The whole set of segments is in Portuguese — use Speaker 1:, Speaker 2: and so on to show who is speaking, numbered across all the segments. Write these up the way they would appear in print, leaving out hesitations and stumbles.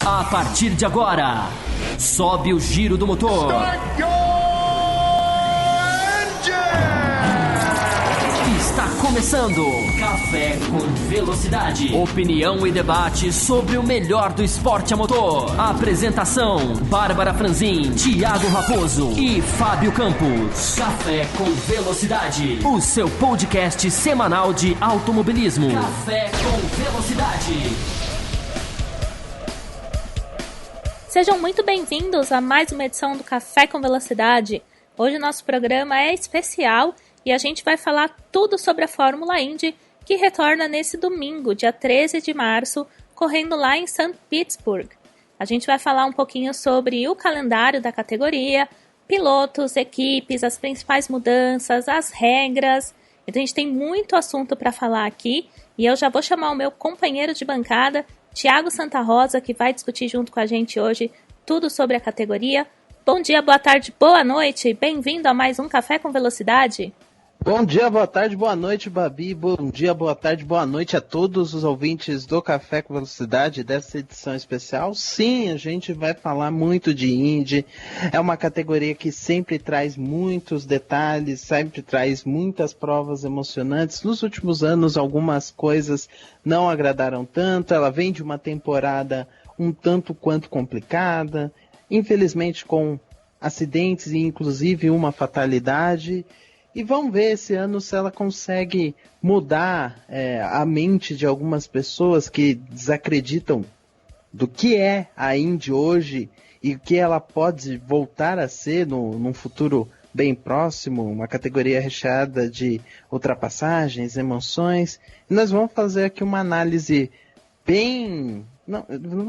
Speaker 1: A partir de agora, sobe o giro do motor. Está começando Café com Velocidade. Opinião e debate sobre o melhor do esporte a motor. Apresentação: Bárbara Franzin, Thiago Raposo e Fábio Campos. Café com Velocidade, o seu podcast semanal de automobilismo. Café com Velocidade.
Speaker 2: Sejam muito bem-vindos a mais uma edição do Café com Velocidade. Hoje o nosso programa é especial e a gente vai falar tudo sobre a Fórmula Indy, que retorna nesse domingo, dia 13 de março, correndo lá em St. Petersburg. A gente vai falar um pouquinho sobre o calendário da categoria, pilotos, equipes, as principais mudanças, as regras. Então a gente tem muito assunto para falar aqui e eu já vou chamar o meu companheiro de bancada, Thiago Santa Rosa, que vai discutir junto com a gente hoje tudo sobre a categoria. Bom dia, boa tarde, boa noite. Bem-vindo a mais um Café com Velocidade.
Speaker 3: Bom dia, boa tarde, boa noite, Babi. Bom dia, boa tarde, boa noite a todos os ouvintes do Café com Velocidade dessa edição especial. Sim, a gente vai falar muito de Indy. É uma categoria que sempre traz muitos detalhes, sempre traz muitas provas emocionantes. Nos últimos anos, algumas coisas não agradaram tanto. Ela vem de uma temporada um tanto quanto complicada, infelizmente com acidentes e inclusive uma fatalidade. E vamos ver esse ano se ela consegue mudar a mente de algumas pessoas que desacreditam do que é a Indy hoje e o que ela pode voltar a ser num futuro bem próximo, uma categoria recheada de ultrapassagens, emoções. E nós vamos fazer aqui uma análise bem, não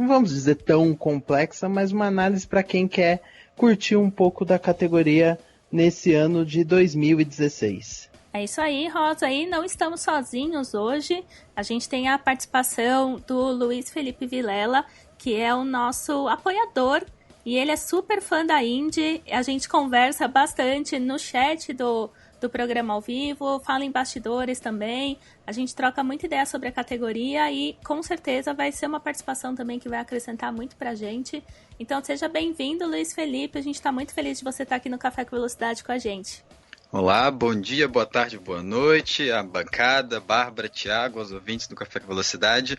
Speaker 3: vamos dizer tão complexa, mas uma análise para quem quer curtir um pouco da categoria nesse ano de 2016.
Speaker 2: É isso aí, Rosa, e não estamos sozinhos hoje. A gente tem a participação do Luiz Felipe Vilela, que é o nosso apoiador, e ele é super fã da Indy. A gente conversa bastante no chat do programa ao vivo, fala em bastidores também. A gente troca muita ideia sobre a categoria e com certeza vai ser uma participação também que vai acrescentar muito pra gente. Então seja bem-vindo, Luiz Felipe. A gente está muito feliz de você estar aqui no Café com Velocidade com a gente.
Speaker 4: Olá, bom dia, boa tarde, boa noite, a bancada, Bárbara, Thiago, os ouvintes do Café com Velocidade.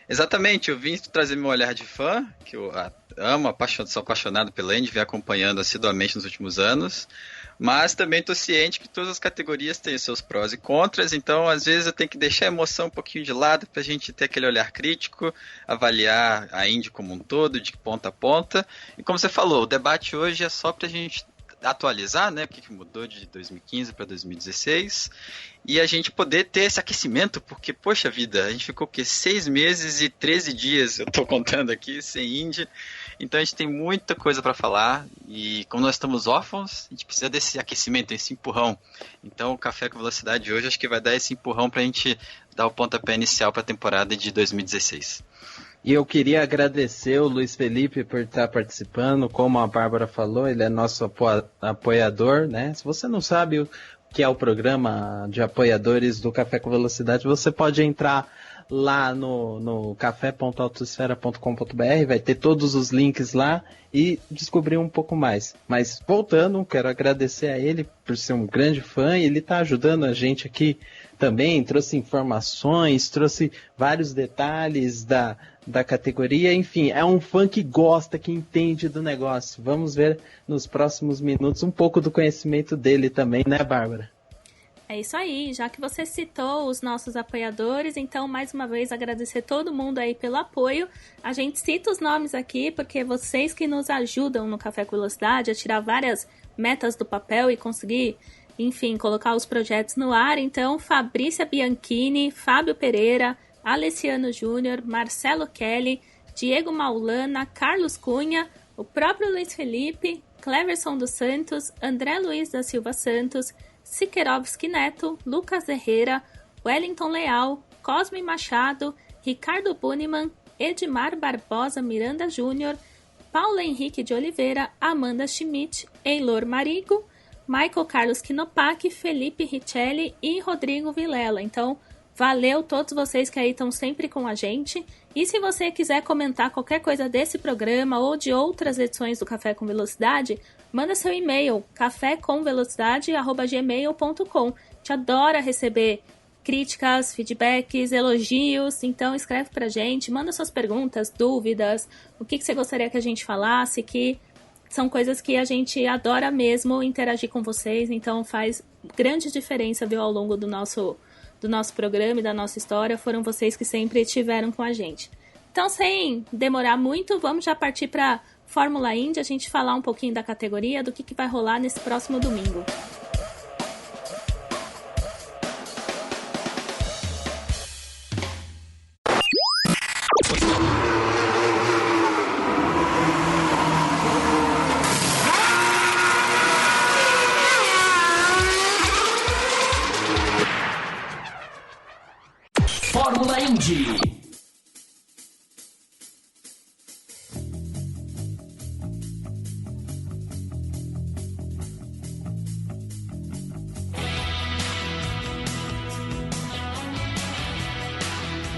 Speaker 4: Exatamente, eu vim trazer meu olhar de fã, que eu amo, sou apaixonado pela Indy, venho acompanhando assiduamente nos últimos anos, mas também estou ciente que todas as categorias têm os seus prós e contras, então às vezes eu tenho que deixar a emoção um pouquinho de lado para a gente ter aquele olhar crítico, avaliar a Indy como um todo, de ponta a ponta. E como você falou, o debate hoje é só para a gente atualizar, né, o que mudou de 2015 para 2016 e a gente poder ter esse aquecimento, porque, poxa vida, a gente ficou 6 meses e 13 dias, eu tô contando aqui, sem Indy, então a gente tem muita coisa para falar e como nós estamos órfãos, a gente precisa desse aquecimento, esse empurrão. Então o Café com Velocidade hoje acho que vai dar esse empurrão pra gente dar o pontapé inicial para a temporada de 2016.
Speaker 3: E eu queria agradecer o Luiz Felipe por estar participando. Como a Bárbara falou, ele é nosso apoiador, né? Se você não sabe o que é o programa de apoiadores do Café com Velocidade, você pode entrar lá no café.autoesfera.com.br, vai ter todos os links lá e descobrir um pouco mais. Mas voltando, quero agradecer a ele por ser um grande fã e ele está ajudando a gente aqui também, trouxe informações, trouxe vários detalhes da categoria, enfim, é um fã que gosta, que entende do negócio. Vamos ver nos próximos minutos um pouco do conhecimento dele também, né, Bárbara?
Speaker 2: É isso aí, já que você citou os nossos apoiadores, então mais uma vez agradecer todo mundo aí pelo apoio. A gente cita os nomes aqui porque vocês que nos ajudam no Café com Velocidade a tirar várias metas do papel e conseguir, enfim, colocar os projetos no ar. Então, Fabrícia Bianchini, Fábio Pereira, Alessiano Júnior, Marcelo Kelly, Diego Maulana, Carlos Cunha, o próprio Luiz Felipe, Cleverson dos Santos, André Luiz da Silva Santos, Siqueirovski Neto, Lucas Herrera, Wellington Leal, Cosme Machado, Ricardo Buniman, Edmar Barbosa Miranda Júnior, Paulo Henrique de Oliveira, Amanda Schmidt, Eilor Marigo, Michael Carlos Quinopac, Felipe Richelli e Rodrigo Vilela. Então, Valeu todos vocês que aí estão sempre com a gente. E se você quiser comentar qualquer coisa desse programa ou de outras edições do Café com Velocidade, manda seu e-mail, cafécomvelocidade@gmail.com. Te adora receber críticas, feedbacks, elogios, então escreve pra gente, manda suas perguntas, dúvidas, o que você gostaria que a gente falasse, que são coisas que a gente adora mesmo interagir com vocês, então faz grande diferença, viu, ao longo do nosso programa e da nossa história, foram vocês que sempre estiveram com a gente. Então, sem demorar muito, vamos já partir para Fórmula Indy, a gente falar um pouquinho da categoria, do que vai rolar nesse próximo domingo.
Speaker 1: Fórmula Indy.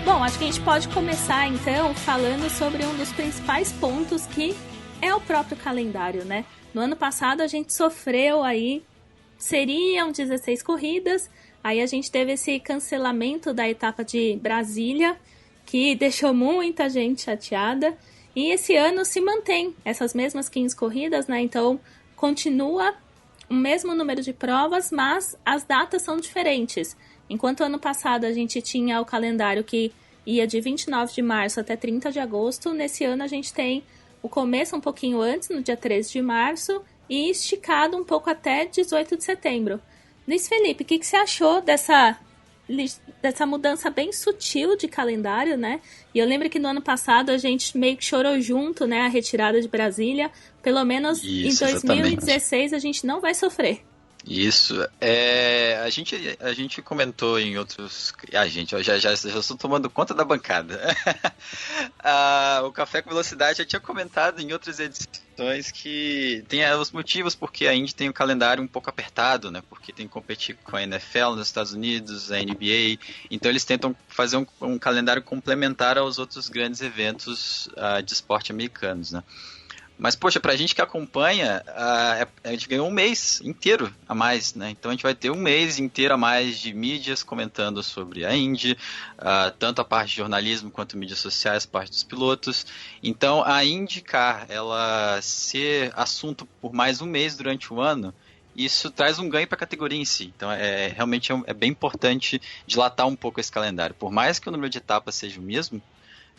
Speaker 2: Bom, acho que a gente pode começar então falando sobre um dos principais pontos que é o próprio calendário, né? No ano passado a gente sofreu aí, seriam 16 corridas, aí a gente teve esse cancelamento da etapa de Brasília, que deixou muita gente chateada, e esse ano se mantém essas mesmas 15 corridas, né? Então continua o mesmo número de provas, mas as datas são diferentes. Enquanto ano passado a gente tinha o calendário que ia de 29 de março até 30 de agosto, nesse ano a gente tem o começo um pouquinho antes, no dia 13 de março, e esticado um pouco até 18 de setembro. Luiz Felipe, o que você achou dessa mudança bem sutil de calendário, né? E eu lembro que no ano passado a gente meio que chorou junto, né, a retirada de Brasília. Pelo menos
Speaker 4: Isso,
Speaker 2: em 2016 a gente não vai sofrer.
Speaker 4: Isso, a gente comentou em outros... eu já estou tomando conta da bancada. O Café com Velocidade já tinha comentado em outras edições que tem os motivos porque a Indy tem um calendário um pouco apertado, né? Porque tem que competir com a NFL nos Estados Unidos, a NBA, então eles tentam fazer um calendário complementar aos outros grandes eventos de esporte americanos, né? Mas, poxa, pra gente que acompanha, a gente ganhou um mês inteiro a mais, né? Então a gente vai ter um mês inteiro a mais de mídias comentando sobre a Indy, tanto a parte de jornalismo quanto mídias sociais, parte dos pilotos. Então a IndyCar, ela ser assunto por mais um mês durante o ano, isso traz um ganho para a categoria em si. Então realmente é bem importante dilatar um pouco esse calendário. Por mais que o número de etapas seja o mesmo,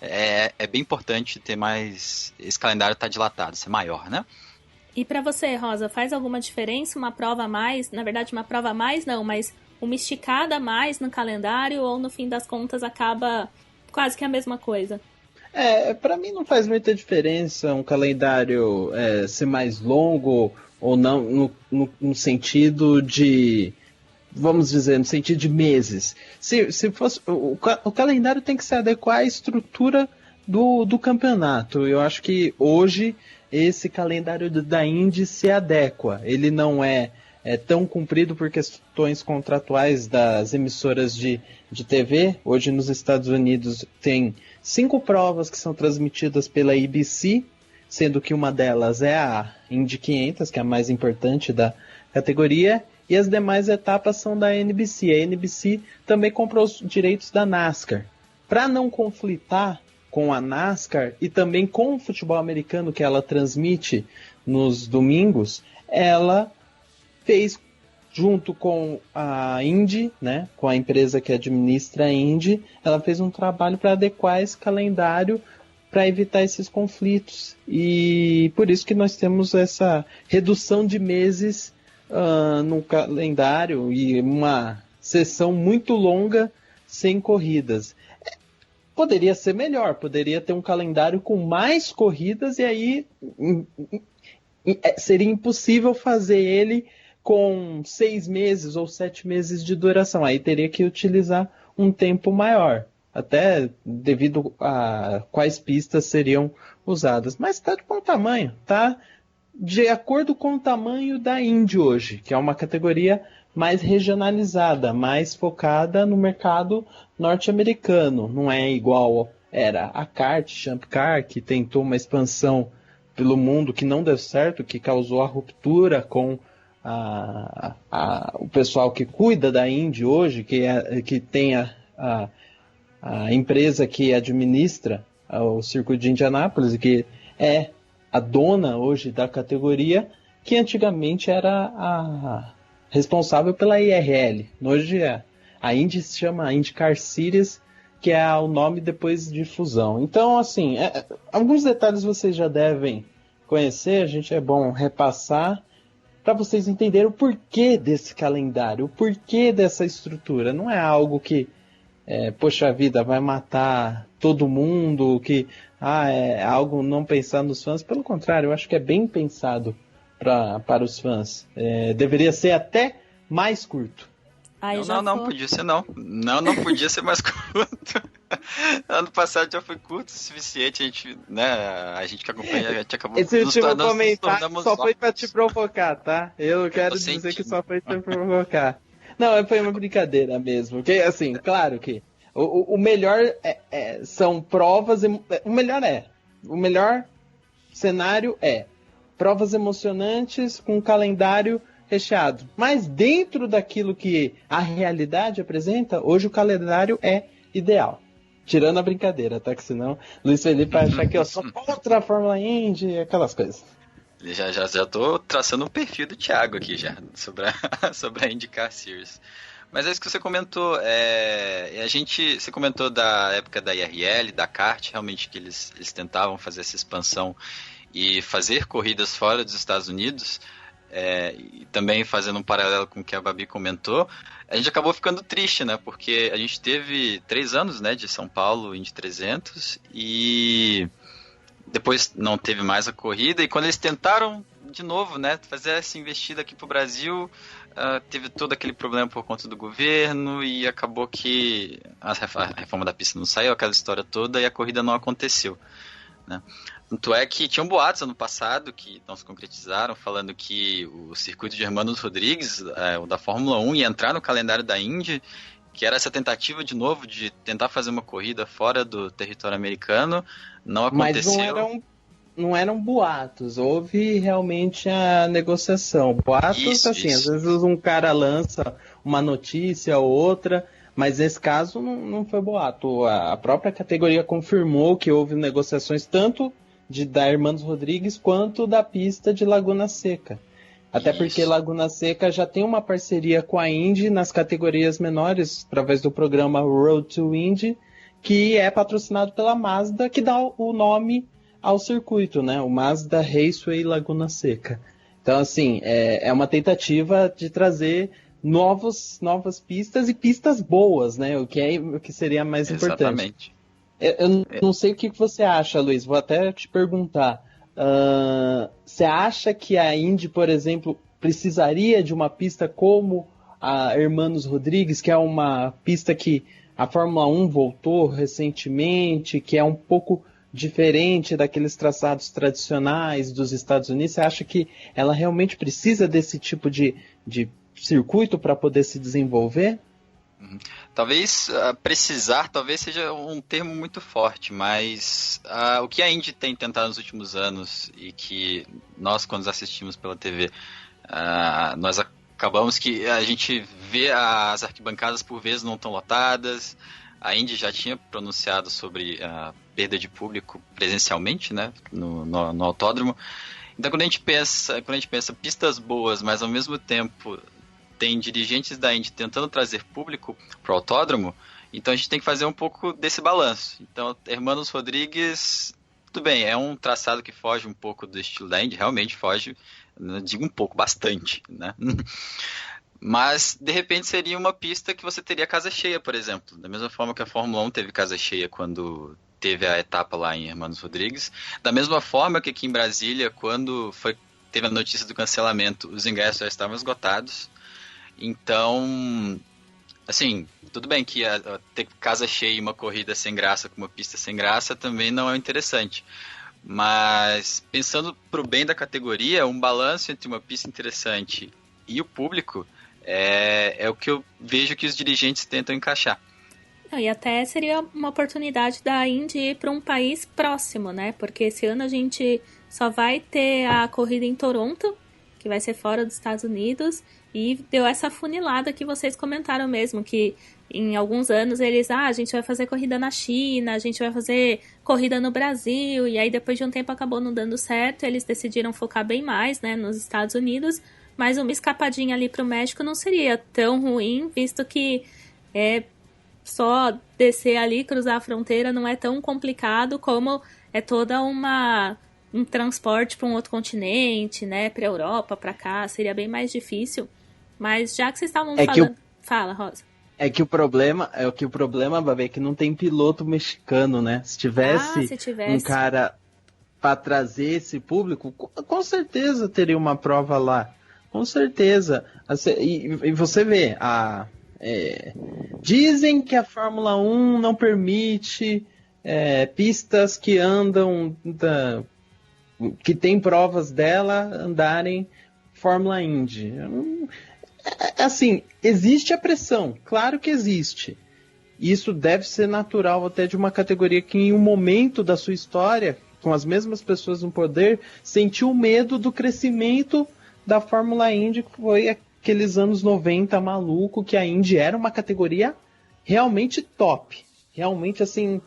Speaker 4: é bem importante ter mais... Esse calendário tá dilatado, ser maior, né?
Speaker 2: E pra você, Rosa, faz alguma diferença uma prova a mais? Na verdade, uma prova a mais não, mas uma esticada a mais no calendário, ou no fim das contas acaba quase que a mesma coisa?
Speaker 3: Pra mim não faz muita diferença um calendário ser mais longo ou não, no sentido de... Vamos dizer, no sentido de meses. Se fosse, o calendário tem que se adequar à estrutura do campeonato. Eu acho que hoje esse calendário da Indy se adequa. Ele não é tão cumprido por questões contratuais das emissoras de TV. Hoje nos Estados Unidos tem 5 provas que são transmitidas pela ABC, sendo que uma delas é a Indy 500, que é a mais importante da categoria, e as demais etapas são da NBC. A NBC também comprou os direitos da NASCAR. Para não conflitar com a NASCAR e também com o futebol americano que ela transmite nos domingos, ela fez, junto com a Indy, né, com a empresa que administra a Indy, ela fez um trabalho para adequar esse calendário para evitar esses conflitos. E por isso que nós temos essa redução de meses no calendário e uma sessão muito longa sem corridas. Poderia ser melhor, poderia ter um calendário com mais corridas e aí seria impossível fazer ele com 6 meses ou 7 meses de duração. Aí teria que utilizar um tempo maior, até devido a quais pistas seriam usadas. Mas está de bom tamanho, tá? De acordo com o tamanho da Indy hoje, que é uma categoria mais regionalizada, mais focada no mercado norte-americano. Não é igual era a kart, Champ Car, que tentou uma expansão pelo mundo que não deu certo, que causou a ruptura com o pessoal que cuida da Indy hoje, que tem a empresa que administra o circuito de Indianápolis, que é a dona hoje da categoria, que antigamente era a responsável pela IRL. Hoje a Indy se chama IndyCar Series, que é o nome depois de fusão. Então, assim, alguns detalhes vocês já devem conhecer, a gente é bom repassar para vocês entenderem o porquê desse calendário, o porquê dessa estrutura. Não é algo que, poxa vida, vai matar todo mundo, que é algo não pensado nos fãs. Pelo contrário, eu acho que é bem pensado para os fãs. Deveria ser até mais curto.
Speaker 4: Não podia ser não. Não podia ser mais curto. Ano passado já foi curto o suficiente, a gente que acompanha, a gente acabou...
Speaker 3: Esse último comentário só foi pra te provocar, tá? Eu quero dizer que só foi pra te provocar. Não, foi uma brincadeira mesmo. Porque, assim, claro que o melhor são provas... O melhor cenário é provas emocionantes com um calendário recheado. Mas dentro daquilo que a realidade apresenta, hoje o calendário é ideal. Tirando a brincadeira, tá? Que senão Luiz Felipe vai achar que eu sou contra a Fórmula Indy, aquelas coisas.
Speaker 4: Já tô traçando um perfil do Thiago aqui já, sobre a IndyCar Series. Mas é isso que você comentou, você comentou da época da IRL, da kart, realmente que eles tentavam fazer essa expansão e fazer corridas fora dos Estados Unidos, e também fazendo um paralelo com o que a Babi comentou, a gente acabou ficando triste, né? Porque a gente teve 3 anos, né, de São Paulo Indy 300 e depois não teve mais a corrida, e quando eles tentaram de novo, né, fazer essa investida aqui pro Brasil, teve todo aquele problema por conta do governo e acabou que a reforma da pista não saiu, aquela história toda, e a corrida não aconteceu, né? Tanto é que tinham boatos ano passado que não se concretizaram, falando que o circuito de Hermanos Rodrigues, o da Fórmula 1, ia entrar no calendário da Indy, que era essa tentativa de novo de tentar fazer uma corrida fora do território americano. Não aconteceu.
Speaker 3: Mas não eram boatos, houve realmente a negociação. Boatos, às vezes um cara lança uma notícia ou outra, mas nesse caso não foi boato. A própria categoria confirmou que houve negociações tanto da Hermanos Rodrigues quanto da pista de Laguna Seca. Até porque Laguna Seca já tem uma parceria com a Indy nas categorias menores, através do programa Road to Indy, que é patrocinado pela Mazda, que dá o nome ao circuito, né? O Mazda Raceway Laguna Seca. Então, assim, é uma tentativa de trazer novas pistas e pistas boas, né? O que seria mais importante.
Speaker 4: Exatamente.
Speaker 3: Eu não sei o que você acha, Luiz. Vou até te perguntar. Você acha que a Indy, por exemplo, precisaria de uma pista como a Hermanos Rodrigues, que é uma pista que a Fórmula 1 voltou recentemente, que é um pouco diferente daqueles traçados tradicionais dos Estados Unidos? Você acha que ela realmente precisa desse tipo de circuito para poder se desenvolver?
Speaker 4: Talvez precisar, talvez seja um termo muito forte, mas o que a Indy tem tentado nos últimos anos e que nós, quando assistimos pela TV, nós acabamos que a gente vê as arquibancadas por vezes não estão lotadas. A Indy já tinha pronunciado sobre a perda de público presencialmente, né, no autódromo. Então quando a gente pensa pistas boas, mas ao mesmo tempo tem dirigentes da Indy tentando trazer público para o autódromo, então a gente tem que fazer um pouco desse balanço. Então, Hermanos Rodrigues, tudo bem, é um traçado que foge um pouco do estilo da Indy, realmente foge, digo um pouco, bastante, né? Mas, de repente, seria uma pista que você teria casa cheia, por exemplo. Da mesma forma que a Fórmula 1 teve casa cheia quando teve a etapa lá em Hermanos Rodrigues. Da mesma forma que aqui em Brasília, quando teve a notícia do cancelamento, os ingressos já estavam esgotados. Então, assim, tudo bem que ter casa cheia e uma corrida sem graça com uma pista sem graça também não é interessante. Mas, pensando pro bem da categoria, um balanço entre uma pista interessante e o público É o que eu vejo que os dirigentes tentam encaixar.
Speaker 2: E até seria uma oportunidade da Indy ir para um país próximo, né? Porque esse ano a gente só vai ter a corrida em Toronto, que vai ser fora dos Estados Unidos, e deu essa funilada que vocês comentaram mesmo, que em alguns anos eles, a gente vai fazer corrida na China, a gente vai fazer corrida no Brasil, e aí depois de um tempo acabou não dando certo, eles decidiram focar bem mais, né, nos Estados Unidos, mas uma escapadinha ali pro México não seria tão ruim, visto que só descer ali, cruzar a fronteira não é tão complicado como é toda um transporte para um outro continente, né, para Europa, para cá, seria bem mais difícil. Mas já que vocês estavam falando... Fala, Rosa.
Speaker 3: É que o problema, Babi, é que não tem piloto mexicano, né? Se tivesse um cara para trazer esse público, com certeza teria uma prova lá. Com certeza. E você vê, dizem que a Fórmula 1 não permite pistas que andam, que tem provas dela andarem Fórmula Indy. Assim, existe a pressão, claro que existe. Isso deve ser natural até de uma categoria que em um momento da sua história, com as mesmas pessoas no poder, sentiu medo do crescimento da Fórmula Indy, que foi aqueles anos 90 maluco, que a Indy era uma categoria realmente top. Realmente, assim,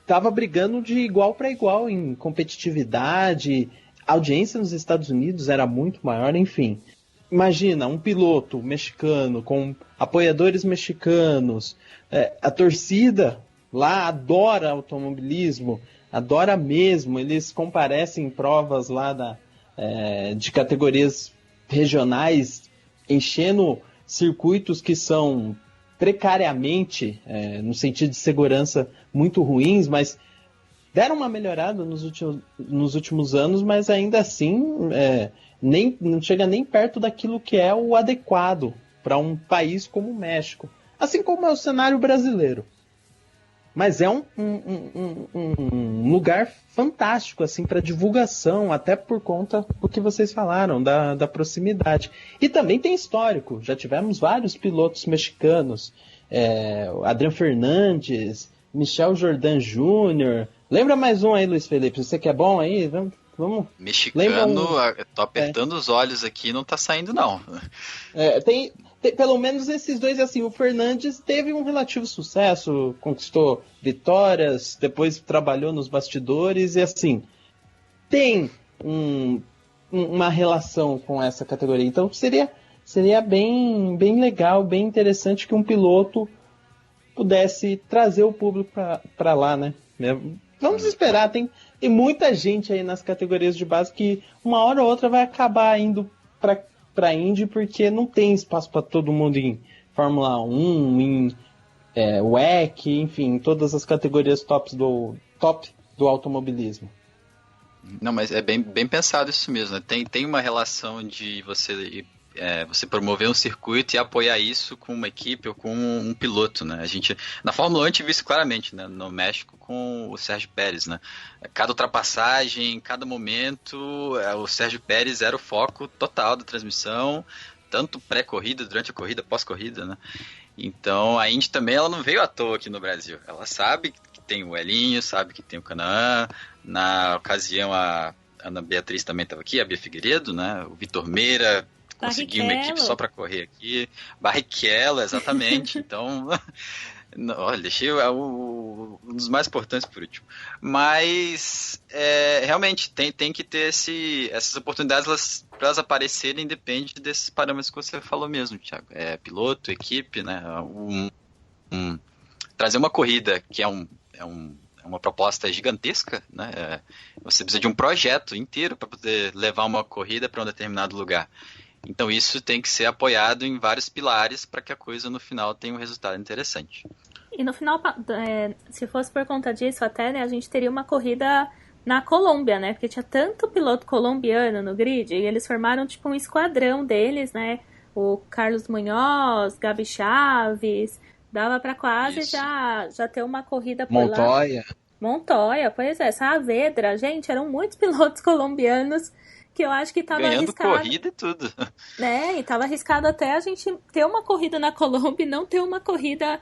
Speaker 3: estava brigando de igual para igual em competitividade, a audiência nos Estados Unidos era muito maior, enfim. Imagina, um piloto mexicano com apoiadores mexicanos, a torcida lá adora automobilismo, adora mesmo, eles comparecem em provas lá de categorias regionais, enchendo circuitos que são precariamente, no sentido de segurança, muito ruins, mas deram uma melhorada nos últimos anos, mas ainda assim não chega nem perto daquilo que é o adequado para um país como o México, assim como é o cenário brasileiro. Mas é um lugar fantástico assim para divulgação, até por conta do que vocês falaram, da proximidade. E também tem histórico, já tivemos vários pilotos mexicanos, Adrián Fernandes, Michel Jordan Jr., lembra mais um aí, Luiz Felipe? Você que é bom aí? Vamos.
Speaker 4: Mexicano, tô apertando os olhos aqui, não tá saindo não.
Speaker 3: Tem pelo menos esses dois, assim, o Fernandes teve um relativo sucesso, conquistou vitórias, depois trabalhou nos bastidores e assim, tem uma relação com essa categoria. Então seria bem, bem legal, bem interessante que um piloto pudesse trazer o público para lá, né? Vamos esperar, tem muita gente aí nas categorias de base que uma hora ou outra vai acabar indo para Indy porque não tem espaço para todo mundo em Fórmula 1, em WEC, enfim, em todas as categorias top do automobilismo.
Speaker 4: Não, mas é bem pensado isso mesmo, né? Tem uma relação de você promover um circuito e apoiar isso com uma equipe ou com um piloto, né? Na Fórmula 1 a gente viu isso claramente, né? No México com o Sérgio Pérez, né? Cada ultrapassagem, cada momento, o Sérgio Pérez era o foco total da transmissão, tanto pré-corrida, durante a corrida, pós-corrida, né? Então a Indy também ela não veio à toa aqui no Brasil. Ela sabe que tem o Elinho, sabe que tem o Canaã. Na ocasião a Ana Beatriz também estava aqui, a Bia Figueiredo, né? O Vitor Meira conseguiu uma equipe só para correr aqui. Barrichello, exatamente. Então, olha, deixei um dos mais importantes por último. Mas, realmente, tem que ter essas oportunidades, para elas aparecerem, depende desses parâmetros que você falou mesmo, Thiago. Piloto, equipe, né? Trazer uma corrida que é uma proposta gigantesca, né? Você precisa de um projeto inteiro para poder levar uma corrida para um determinado lugar. Então isso tem que ser apoiado em vários pilares para que a coisa no final tenha um resultado interessante.
Speaker 2: E no final, se fosse por conta disso até, né, a gente teria uma corrida na Colômbia, né? Porque tinha tanto piloto colombiano no grid e eles formaram tipo um esquadrão deles, né? O Carlos Munhoz, Gabi Chaves, dava para quase já ter uma corrida por
Speaker 3: Montoya.
Speaker 2: lá. Montoya, pois é, Saavedra, gente, eram muitos pilotos colombianos que eu acho que estava
Speaker 4: Ganhando
Speaker 2: arriscado.
Speaker 4: corrida e tudo.
Speaker 2: Né, e estava arriscado até a gente ter uma corrida na Colômbia e não ter uma corrida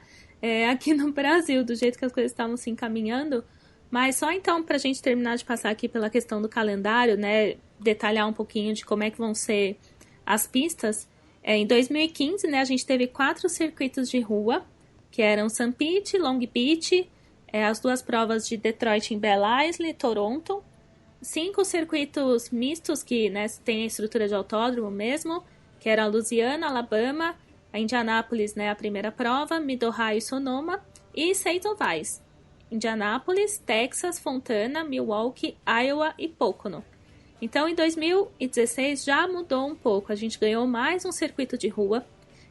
Speaker 2: aqui no Brasil, do jeito que as coisas estavam se encaminhando. Mas só então, para a gente terminar de passar aqui pela questão do calendário, né, detalhar um pouquinho de como é que vão ser as pistas. Em 2015, né, a gente teve 4 circuitos de rua, que eram St. Pete, Long Beach, as 2 provas de Detroit em Belle Isle e Toronto, 5 circuitos mistos que, né, têm a estrutura de autódromo mesmo, que era a Louisiana, Alabama, a Indianápolis, né, a primeira prova, Mid-Ohio e Sonoma, e 6 ovais, Indianápolis, Texas, Fontana, Milwaukee, Iowa e Pocono. Então, em 2016 já mudou um pouco, a gente ganhou mais um circuito de rua.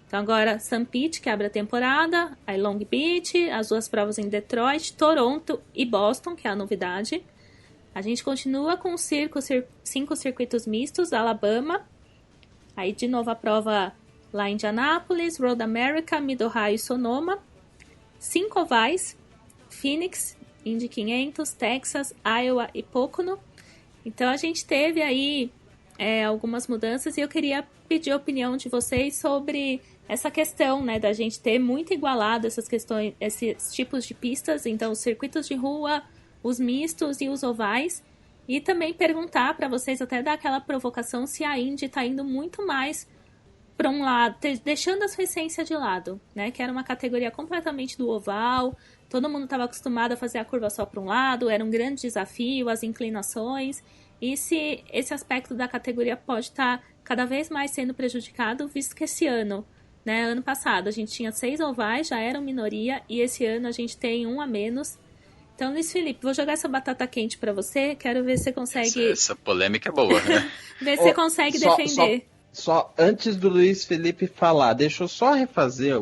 Speaker 2: Então agora St. Pete, que abre a temporada, aí Long Beach, as 2 provas em Detroit, Toronto e Boston, que é a novidade. A gente continua com 5 circuitos mistos, Alabama. Aí de novo a prova lá em Indianápolis, Road America, Mid-Ohio e Sonoma. 5 ovais, Phoenix, Indy 500, Texas, Iowa e Pocono. Então a gente teve aí algumas mudanças e eu queria pedir a opinião de vocês sobre essa questão, né, da gente ter muito igualado essas questões, esses tipos de pistas, então os circuitos de rua, os mistos e os ovais, e também perguntar para vocês, até dar aquela provocação, se a Indy está indo muito mais para um lado, deixando a sua essência de lado, né, que era uma categoria completamente do oval, todo mundo estava acostumado a fazer a curva só para um lado, era um grande desafio, as inclinações, e se esse aspecto da categoria pode estar cada vez mais sendo prejudicado, visto que esse ano, né, ano passado a gente tinha 6 ovais, já eram minoria, e esse ano a gente tem 1 a menos. Então, Luiz Felipe, vou jogar essa batata quente pra você. Quero ver se você consegue...
Speaker 4: Essa polêmica é boa, né?
Speaker 2: ver se você consegue defender.
Speaker 3: Só antes do Luiz Felipe falar, deixa eu só refazer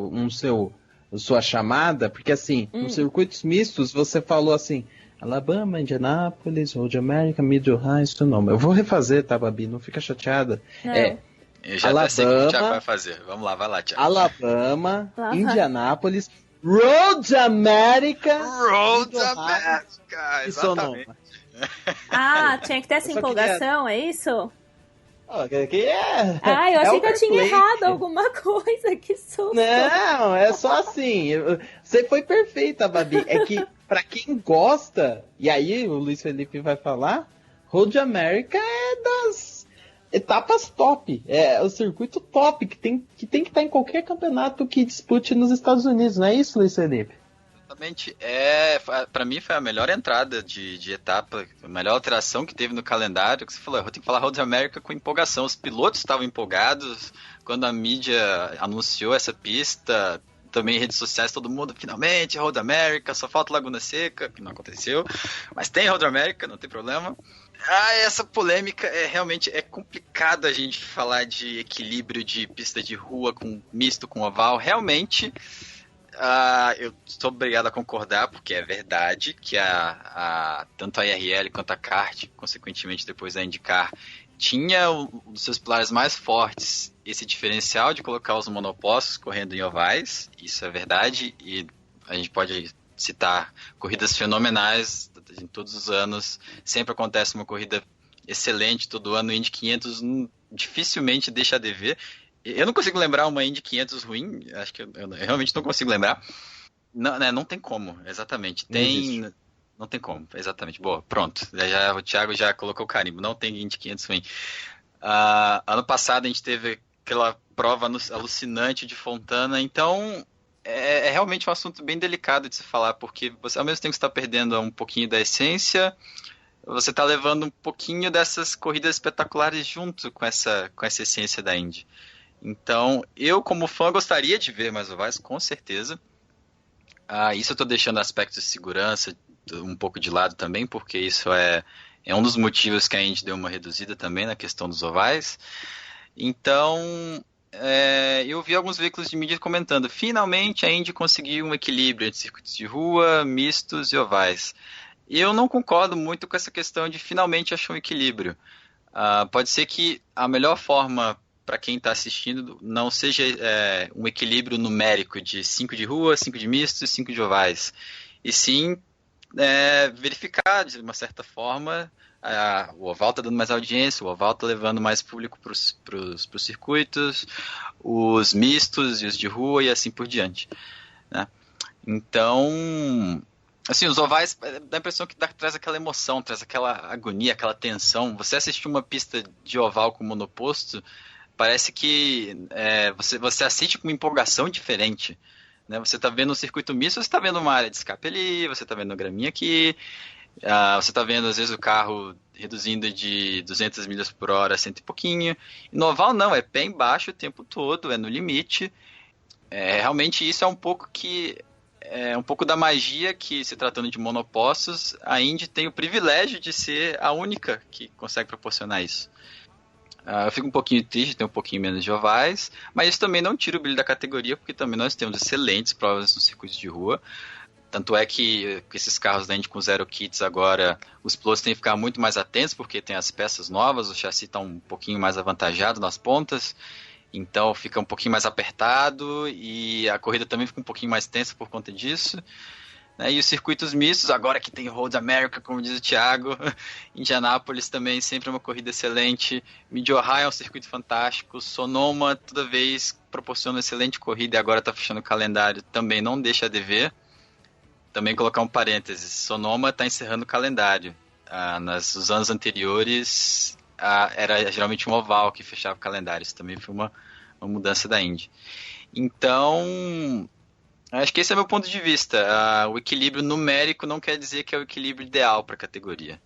Speaker 3: sua chamada, porque assim, nos circuitos mistos, você falou assim, Alabama, Indianápolis, Road America, Mid-Ohio, Sonoma. Eu vou refazer, tá, Babi? Não fica chateada.
Speaker 2: Não.
Speaker 4: Eu já
Speaker 3: Alabama,
Speaker 4: sei o que o Thiago vai fazer. Vamos lá, vai lá, Thiago.
Speaker 3: Alabama, Indianápolis, Road America.
Speaker 4: Road America, exatamente.
Speaker 2: Ah, tinha que ter essa empolgação, é isso?
Speaker 3: Eu
Speaker 2: achei que eu tinha errado alguma coisa, que susto.
Speaker 3: Não, é só assim. Você foi perfeita, Babi. É que, pra quem gosta, e aí o Luiz Felipe vai falar, Road America é das etapas top. É o circuito top, que tem que estar em qualquer campeonato que dispute nos Estados Unidos, não é isso, Luiz Felipe?
Speaker 4: Exatamente. Pra mim foi a melhor entrada de etapa, a melhor alteração que teve no calendário, que você falou, eu tenho que falar Road America com empolgação. Os pilotos estavam empolgados, quando a mídia anunciou essa pista, também em redes sociais, todo mundo, finalmente, Road America, só falta Laguna Seca, que não aconteceu, mas tem Road America, não tem problema. Essa polêmica realmente é complicado a gente falar de equilíbrio de pista de rua com misto com oval, realmente... eu estou obrigado a concordar, porque é verdade que tanto a IRL quanto a kart, consequentemente depois da IndyCar, tinha um dos seus pilares mais fortes esse diferencial de colocar os monopostos correndo em ovais, isso é verdade, e a gente pode citar corridas fenomenais em todos os anos, sempre acontece uma corrida excelente todo ano, o Indy 500 dificilmente deixa a dever. Eu não consigo lembrar uma Indy 500 ruim, acho que eu realmente não consigo lembrar. Não, né, não tem como, exatamente. Não tem como, exatamente. Boa, pronto. O Thiago já colocou o carimbo, não tem Indy 500 ruim. Ano passado a gente teve aquela prova alucinante de Fontana, então é realmente um assunto bem delicado de se falar, porque você ao mesmo tempo está perdendo um pouquinho da essência, você está levando um pouquinho dessas corridas espetaculares junto com essa essência da Indy. Então, eu como fã gostaria de ver mais ovais, com certeza. Isso eu estou deixando aspectos de segurança um pouco de lado também, porque isso é um dos motivos que a Indy deu uma reduzida também na questão dos ovais. Então, eu vi alguns veículos de mídia comentando, finalmente a Indy conseguiu um equilíbrio entre circuitos de rua, mistos e ovais. E eu não concordo muito com essa questão de finalmente achar um equilíbrio. Pode ser que a melhor forma para quem está assistindo não seja um equilíbrio numérico de 5 de rua, 5 de mistos e 5 de ovais. E sim verificar de uma certa forma. O oval está dando mais audiência, o oval está levando mais público para os circuitos, os mistos e os de rua e assim por diante, né? Então, assim, os ovais dá a impressão que traz aquela emoção, traz aquela agonia, aquela tensão. Você assistir uma pista de oval com monoposto, parece que você assiste com uma empolgação diferente, né? Você está vendo um circuito misto, você está vendo uma área de escape ali, você está vendo uma graminha aqui, você está vendo às vezes o carro reduzindo de 200 milhas por hora a 100 e pouquinho. E no oval não, é pé embaixo o tempo todo, é no limite. Realmente isso é um pouco da magia que, se tratando de monopostos, a Indy tem o privilégio de ser a única que consegue proporcionar isso. Eu fico um pouquinho triste, tem um pouquinho menos de ovais, mas isso também não tira o brilho da categoria, porque também nós temos excelentes provas nos circuitos de rua. Tanto é que com esses carros da Indy com zero kits agora, os pilotos têm que ficar muito mais atentos, porque tem as peças novas, o chassi está um pouquinho mais avantajado nas pontas, então fica um pouquinho mais apertado e a corrida também fica um pouquinho mais tensa por conta disso. E os circuitos mistos, agora que tem Road America, como diz o Thiago, Indianápolis também sempre é uma corrida excelente, Mid-Ohio é um circuito fantástico, Sonoma toda vez proporciona excelente corrida e agora está fechando o calendário, também não deixa a dever. Também colocar um parênteses, Sonoma está encerrando o calendário. Nos anos anteriores era geralmente um oval que fechava o calendário, isso também foi uma mudança da Indy. Então, acho que esse é o meu ponto de vista. O equilíbrio numérico não quer dizer que é o equilíbrio ideal para a categoria.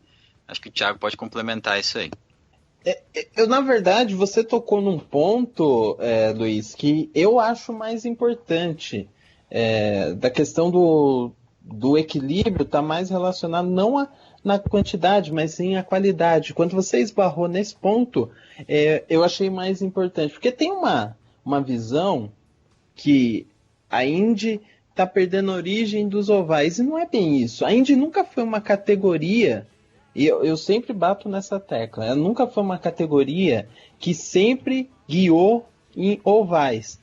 Speaker 4: Acho que o Thiago pode complementar isso aí.
Speaker 3: Na verdade, você tocou num ponto, Luiz, que eu acho mais importante. Da questão do equilíbrio está mais relacionado não na quantidade, mas sim a qualidade. Quando você esbarrou nesse ponto, eu achei mais importante. Porque tem uma visão que a Indy está perdendo a origem dos ovais. E não é bem isso. A Indy nunca foi uma categoria, e eu sempre bato nessa tecla, ela nunca foi uma categoria que sempre guiou em ovais.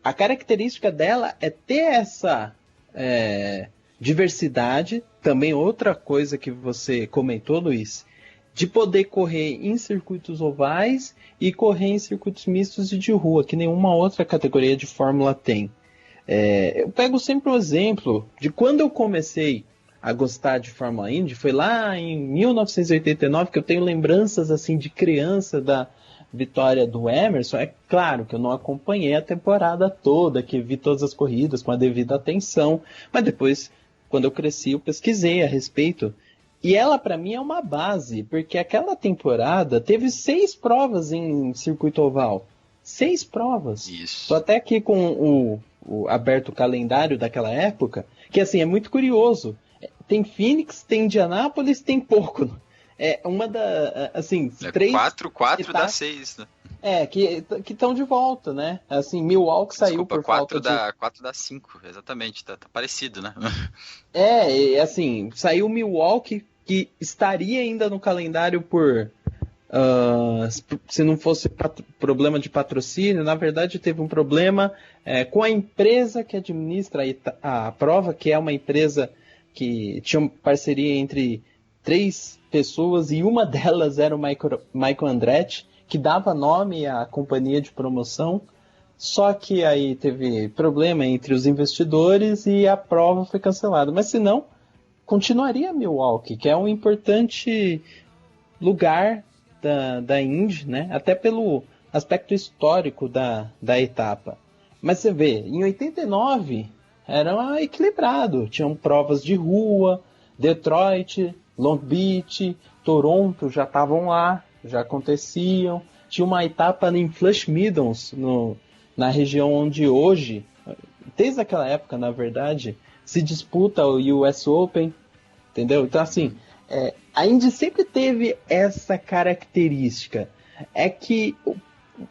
Speaker 3: A característica dela é ter essa diversidade, também outra coisa que você comentou, Luiz, de poder correr em circuitos ovais e correr em circuitos mistos e de rua, que nenhuma outra categoria de Fórmula tem. Eu pego sempre o exemplo de quando eu comecei a gostar de Fórmula Indy, foi lá em 1989, que eu tenho lembranças assim de criança da vitória do Emerson. É claro que eu não acompanhei a temporada toda, que vi todas as corridas com a devida atenção, mas depois, quando eu cresci, eu pesquisei a respeito. E ela, para mim, é uma base, porque aquela temporada teve 6 provas em circuito oval. 6 provas.
Speaker 4: Isso.
Speaker 3: Estou até aqui com o aberto o calendário daquela época, que assim, é muito curioso. Tem Phoenix, tem Indianápolis, tem Pocono. Uma da, assim, 3...
Speaker 4: 4 dá 6, né?
Speaker 3: Que estão de volta, né? Assim, Milwaukee saiu por falta de...
Speaker 4: 4 dá 5, exatamente, tá parecido, né?
Speaker 3: Assim, saiu Milwaukee, que estaria ainda no calendário por... se não fosse problema de patrocínio, na verdade teve um problema com a empresa que administra a prova, que é uma empresa que tinha uma parceria entre 3 pessoas e uma delas era o Michael Andretti, que dava nome à companhia de promoção, só que aí teve problema entre os investidores e a prova foi cancelada. Mas se não, continuaria Milwaukee, que é um importante lugar da Indy, né? Até pelo aspecto histórico da etapa. Mas você vê, em 89 era equilibrado, tinham provas de rua, Detroit, Long Beach, Toronto já estavam lá, já aconteciam. Tinha uma etapa em Flush Meadows, na região onde hoje, desde aquela época, na verdade, se disputa o US Open, entendeu? Então, assim, a Indy sempre teve essa característica. É que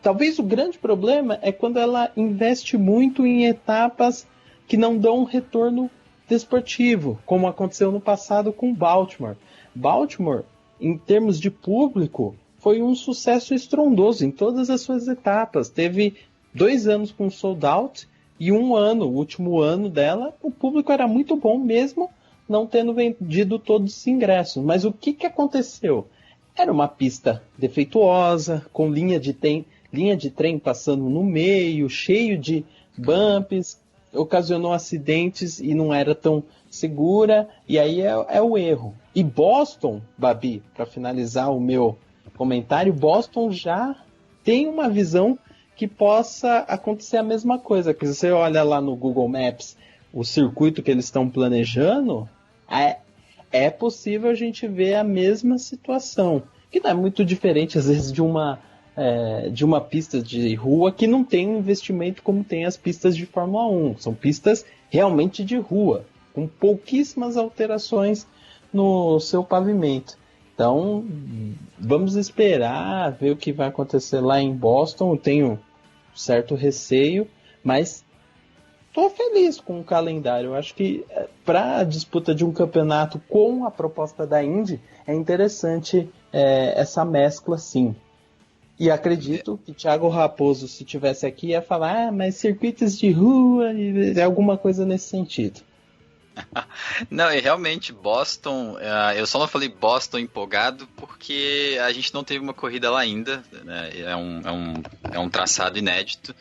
Speaker 3: talvez o grande problema é quando ela investe muito em etapas que não dão um retorno desportivo, como aconteceu no passado com Baltimore. Baltimore, em termos de público, foi um sucesso estrondoso em todas as suas etapas. Teve 2 anos com sold out e 1 ano, o último ano dela, o público era muito bom mesmo não tendo vendido todos os ingressos. Mas o que aconteceu? Era uma pista defeituosa, com linha de trem passando no meio, cheio de bumps, ocasionou acidentes e não era tão segura, e aí é o erro. E Boston, Babi, para finalizar o meu comentário, Boston já tem uma visão que possa acontecer a mesma coisa, que você olha lá no Google Maps o circuito que eles estão planejando, é possível a gente ver a mesma situação, que não é muito diferente às vezes de uma pista de rua que não tem um investimento como tem as pistas de Fórmula 1. São pistas realmente de rua, com pouquíssimas alterações no seu pavimento. Então, vamos esperar ver o que vai acontecer lá em Boston. Eu tenho certo receio, mas estou feliz com o calendário. Eu acho que para a disputa de um campeonato com a proposta da Indy, é interessante essa mescla, sim. E acredito que Thiago Raposo, se tivesse aqui, ia falar, mas circuitos de rua, alguma coisa nesse sentido.
Speaker 4: Não, e realmente Boston, eu só não falei Boston empolgado porque a gente não teve uma corrida lá ainda, né? É um traçado inédito,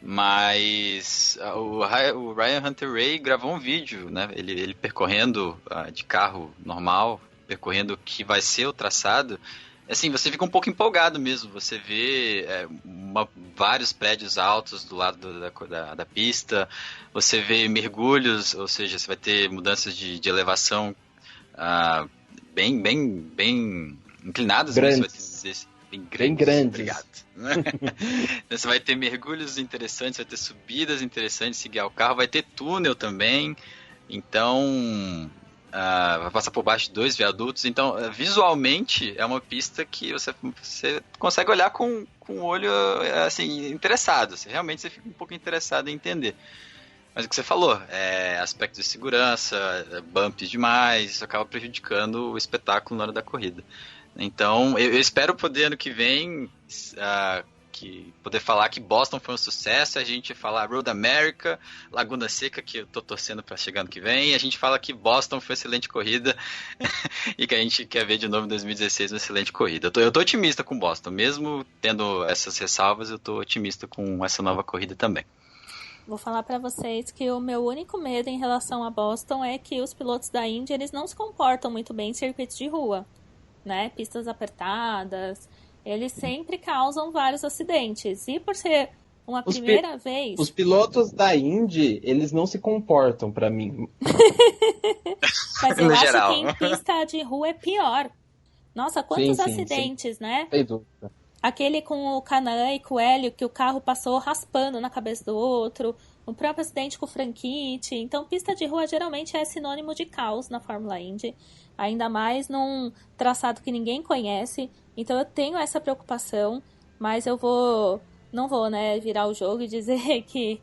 Speaker 4: mas o Ryan Hunter-Reay gravou um vídeo, né? Ele percorrendo de carro normal, percorrendo o que vai ser o traçado. Assim, você fica um pouco empolgado mesmo, você vê vários prédios altos do lado da pista, você vê mergulhos, ou seja, você vai ter mudanças de elevação bem inclinadas,
Speaker 3: grandes.
Speaker 4: Você vai dizer,
Speaker 3: bem grandes.
Speaker 4: Obrigado. Você vai ter mergulhos interessantes, vai ter subidas interessantes, seguir ao carro, vai ter túnel também, então... vai passar por baixo de 2 viadutos, então visualmente é uma pista que você consegue olhar com o olho assim, interessado, realmente você fica um pouco interessado em entender. Mas o que você falou, aspecto de segurança, bumps demais, isso acaba prejudicando o espetáculo na hora da corrida. Então eu espero poder ano que vem poder falar que Boston foi um sucesso, a gente falar Road America, Laguna Seca, que eu tô torcendo para chegar ano que vem, e a gente fala que Boston foi uma excelente corrida e que a gente quer ver de novo em 2016 uma excelente corrida. Eu tô otimista com Boston, mesmo tendo essas ressalvas, eu tô otimista com essa nova corrida também.
Speaker 2: Vou falar para vocês que o meu único medo em relação a Boston é que os pilotos da Indy, eles não se comportam muito bem em circuitos de rua, né? Pistas apertadas, eles sempre causam vários acidentes. E por ser uma primeira vez...
Speaker 3: Os pilotos da Indy, eles não se comportam, pra mim.
Speaker 2: Mas eu acho que em pista de rua é pior. Nossa, quantos acidentes, né?
Speaker 3: Sem dúvida.
Speaker 2: Aquele com o Canaan e com o Hélio, que o carro passou raspando na cabeça do outro. O próprio acidente com o Franchitti. Então, pista de rua geralmente é sinônimo de caos na Fórmula Indy. Ainda mais num traçado que ninguém conhece. Então eu tenho essa preocupação, mas não vou, né, virar o jogo e dizer que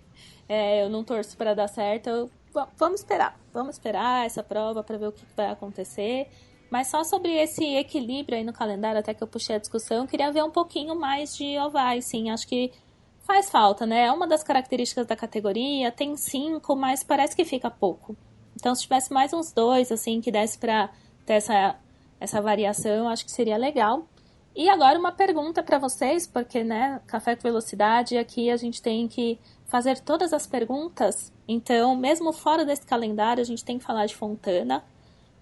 Speaker 2: eu não torço para dar certo. Vamos esperar essa prova para ver o que vai acontecer. Mas só sobre esse equilíbrio aí no calendário, até que eu puxei a discussão, eu queria ver um pouquinho mais de ovais, sim. Acho que faz falta, né? É uma das características da categoria, tem 5, mas parece que fica pouco. Então se tivesse mais uns 2, assim, que desse para ter essa variação, acho que seria legal. E agora uma pergunta para vocês, porque, né, Café com Velocidade, aqui a gente tem que fazer todas as perguntas. Então, mesmo fora desse calendário, a gente tem que falar de Fontana,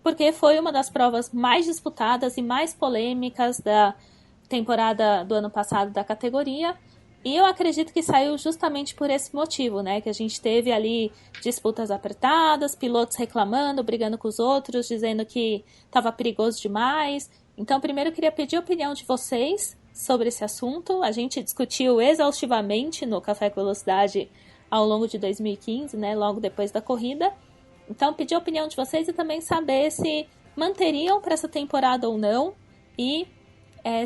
Speaker 2: porque foi uma das provas mais disputadas e mais polêmicas da temporada do ano passado da categoria. E eu acredito que saiu justamente por esse motivo, né? Que a gente teve ali disputas apertadas, pilotos reclamando, brigando com os outros, dizendo que estava perigoso demais. Então, primeiro eu queria pedir a opinião de vocês sobre esse assunto. A gente discutiu exaustivamente no Café com Velocidade ao longo de 2015, né? Logo depois da corrida. Então, pedir a opinião de vocês e também saber se manteriam para essa temporada ou não. E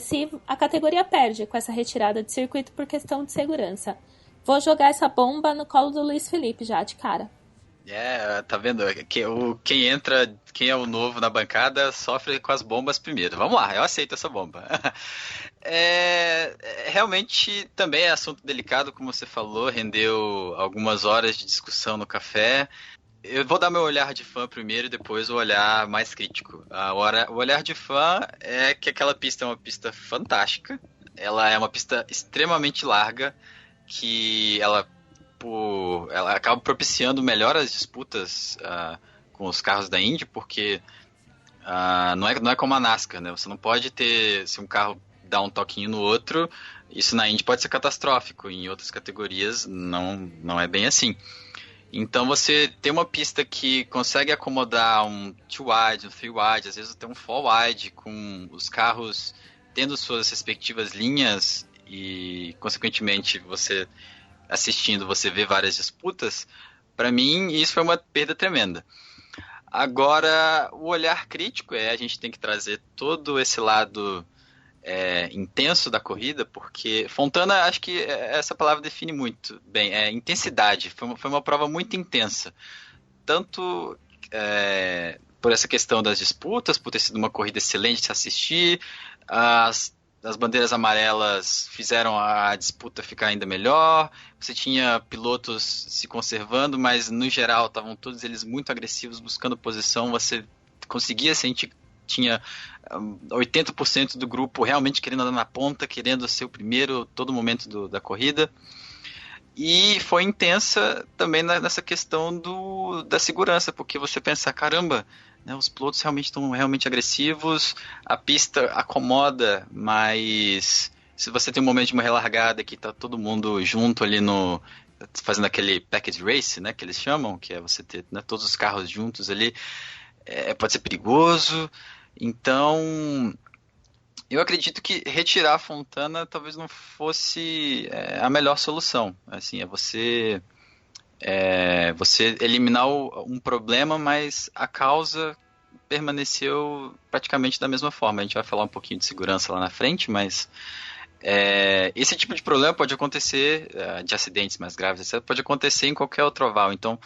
Speaker 2: se a categoria perde com essa retirada de circuito por questão de segurança. Vou jogar essa bomba no colo do Luiz Felipe já, de cara.
Speaker 4: Tá vendo? Quem é o novo na bancada sofre com as bombas primeiro. Vamos lá, eu aceito essa bomba. Realmente também é assunto delicado, como você falou, rendeu algumas horas de discussão no café. Eu vou dar meu olhar de fã primeiro e depois o olhar mais crítico. O olhar de fã é que aquela pista é uma pista fantástica. Ela é uma pista extremamente larga, que ela acaba propiciando melhor as disputas com os carros da Indy, porque não é como a NASCAR, né? Você não pode ter, se um carro dá um toquinho no outro, isso na Indy pode ser catastrófico. Em outras categorias não é bem assim. Então você tem uma pista que consegue acomodar um 2-wide, um 3-wide, às vezes até um 4-wide, com os carros tendo suas respectivas linhas e, consequentemente, você assistindo, você vê várias disputas. Para mim, isso foi uma perda tremenda. Agora, o olhar crítico a gente tem que trazer todo esse lado intenso da corrida, porque Fontana, acho que essa palavra define muito bem, intensidade. Foi uma prova muito intensa, tanto por essa questão das disputas, por ter sido uma corrida excelente de se assistir, as bandeiras amarelas fizeram a disputa ficar ainda melhor, você tinha pilotos se conservando, mas no geral estavam todos eles muito agressivos, buscando posição, você conseguia sentir tinha 80% do grupo realmente querendo andar na ponta, querendo ser o primeiro todo momento da corrida. E foi intensa também nessa questão da segurança, porque você pensa, caramba, né, os pilotos realmente estão realmente agressivos, a pista acomoda, mas se você tem um momento de uma relargada que está todo mundo junto ali fazendo aquele package race, né, que eles chamam, que é você ter, né, todos os carros juntos ali, pode ser perigoso. Então, eu acredito que retirar a Fontana talvez não fosse a melhor solução. Assim, você eliminar um problema, mas a causa permaneceu praticamente da mesma forma. A gente vai falar um pouquinho de segurança lá na frente, mas esse tipo de problema pode acontecer, de acidentes mais graves, etc., pode acontecer em qualquer outro oval. Então,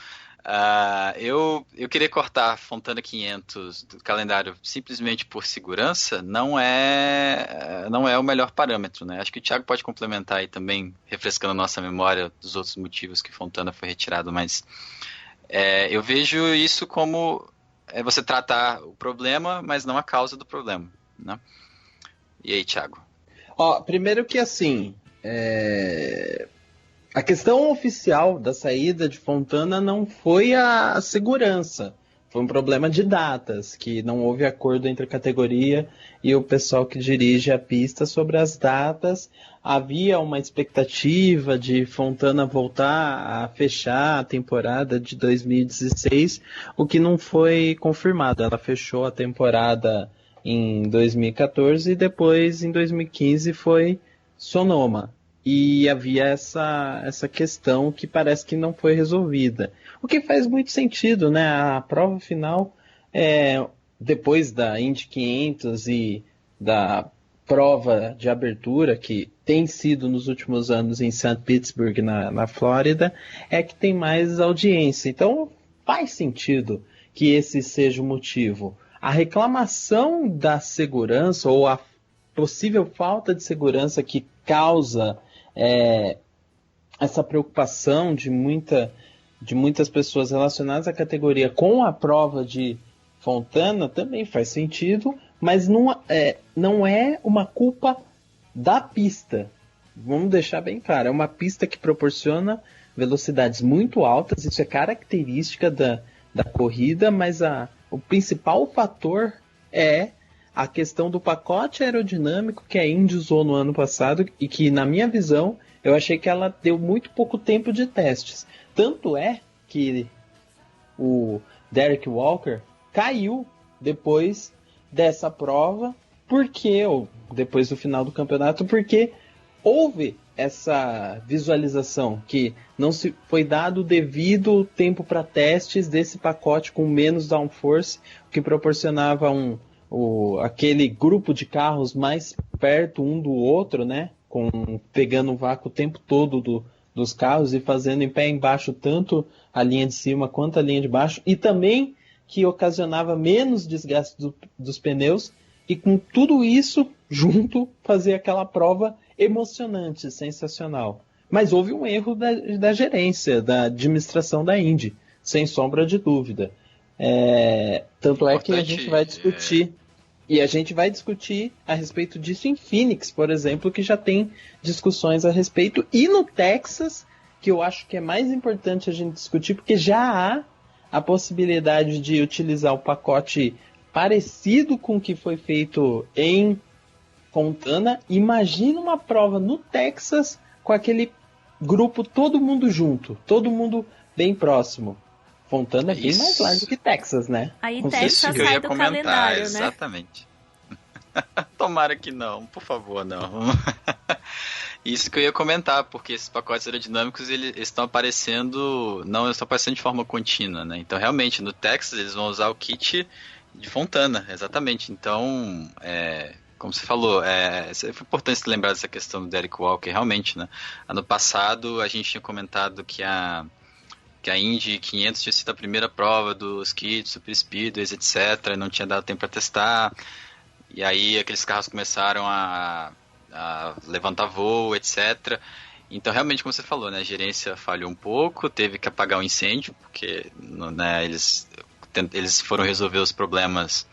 Speaker 4: eu querer cortar Fontana 500 do calendário simplesmente por segurança não é o melhor parâmetro, né? Acho que o Thiago pode complementar aí também, refrescando a nossa memória dos outros motivos que Fontana foi retirado, mas eu vejo isso como você tratar o problema, mas não a causa do problema, né? E aí, Thiago?
Speaker 3: Primeiro que assim, a questão oficial da saída de Fontana não foi a segurança, foi um problema de datas, que não houve acordo entre a categoria e o pessoal que dirige a pista sobre as datas. Havia uma expectativa de Fontana voltar a fechar a temporada de 2016, o que não foi confirmado. Ela fechou a temporada em 2014 e depois em 2015 foi Sonoma. E havia essa questão que parece que não foi resolvida. O que faz muito sentido, né? A prova final, depois da Indy 500 e da prova de abertura, que tem sido nos últimos anos em St. Petersburg, na Flórida, é que tem mais audiência. Então faz sentido que esse seja o motivo. A reclamação da segurança ou a possível falta de segurança que causa essa preocupação de muitas pessoas relacionadas à categoria com a prova de Fontana também faz sentido, mas não é uma culpa da pista. Vamos deixar bem claro, é uma pista que proporciona velocidades muito altas, isso é característica da corrida, mas o principal fator é a questão do pacote aerodinâmico que a Indy usou no ano passado e que, na minha visão, eu achei que ela deu muito pouco tempo de testes. Tanto é que o Derek Walker caiu depois dessa prova, ou depois do final do campeonato, porque houve essa visualização que não se foi dado o devido tempo para testes desse pacote com menos downforce, o que proporcionava aquele grupo de carros mais perto um do outro, né? Pegando o vácuo o tempo todo dos carros e fazendo em pé embaixo tanto a linha de cima quanto a linha de baixo, e também que ocasionava menos desgaste dos pneus, e com tudo isso junto fazer aquela prova emocionante, sensacional. Mas houve um erro da gerência, da administração da Indy. sem sombra de dúvida. Tanto é que a gente vai discutir, e a gente vai discutir a respeito disso em Phoenix, por exemplo, que já tem discussões a respeito, e no Texas, que eu acho que é mais importante a gente discutir, porque já há a possibilidade de utilizar o pacote parecido com o que foi feito em Fontana. Imagina uma prova no Texas com aquele grupo, todo mundo junto, todo mundo bem próximo. Fontana é bem mais largo que Texas, né?
Speaker 2: Aí Texas sai do calendário, né?
Speaker 4: Exatamente. Tomara que não, por favor, não. Isso que eu ia comentar, porque esses pacotes aerodinâmicos eles estão aparecendo, não estão aparecendo de forma contínua, né? Então, realmente, no Texas eles vão usar o kit de Fontana, exatamente. Então, como você falou, foi importante se lembrar dessa questão do Derek Walker, realmente, né? Ano passado a gente tinha comentado que a Indy 500 tinha sido a primeira prova dos kits, Super Speedways, etc. Não tinha dado tempo para testar. E aí aqueles carros começaram a levantar voo, etc. Então, realmente, como você falou, né, a gerência falhou um pouco, teve que apagar o incêndio, porque né, eles foram resolver os problemas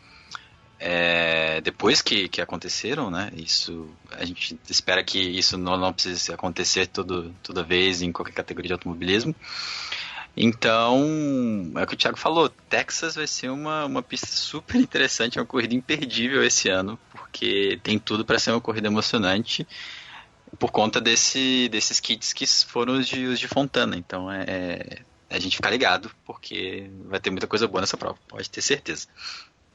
Speaker 4: depois que aconteceram, né? Isso, a gente espera que isso não precise acontecer toda vez em qualquer categoria de automobilismo. Então, é o que o Thiago falou, Texas vai ser uma pista super interessante, uma corrida imperdível esse ano, porque tem tudo para ser uma corrida emocionante por conta desses kits que foram os de Fontana. Então, a gente ficar ligado, porque vai ter muita coisa boa nessa prova, pode ter certeza.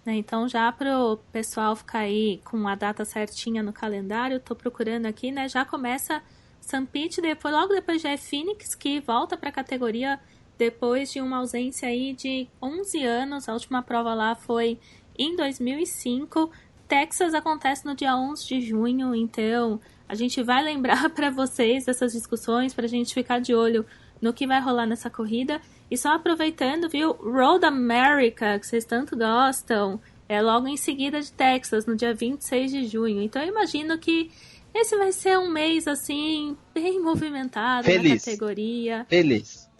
Speaker 2: Então, já pro pessoal ficar aí com a data certinha no calendário, tô procurando aqui, né? Já começa St. Pete, logo depois já é Phoenix, que volta para a categoria depois de uma ausência aí de 11 anos. A última prova lá foi em 2005. Texas acontece no dia 11 de junho, então a gente vai lembrar para vocês dessas discussões, para a gente ficar de olho no que vai rolar nessa corrida. E só aproveitando, viu, Road America, que vocês tanto gostam, é logo em seguida de Texas, no dia 26 de junho. Então eu imagino que esse vai ser um mês, assim, bem movimentado na categoria.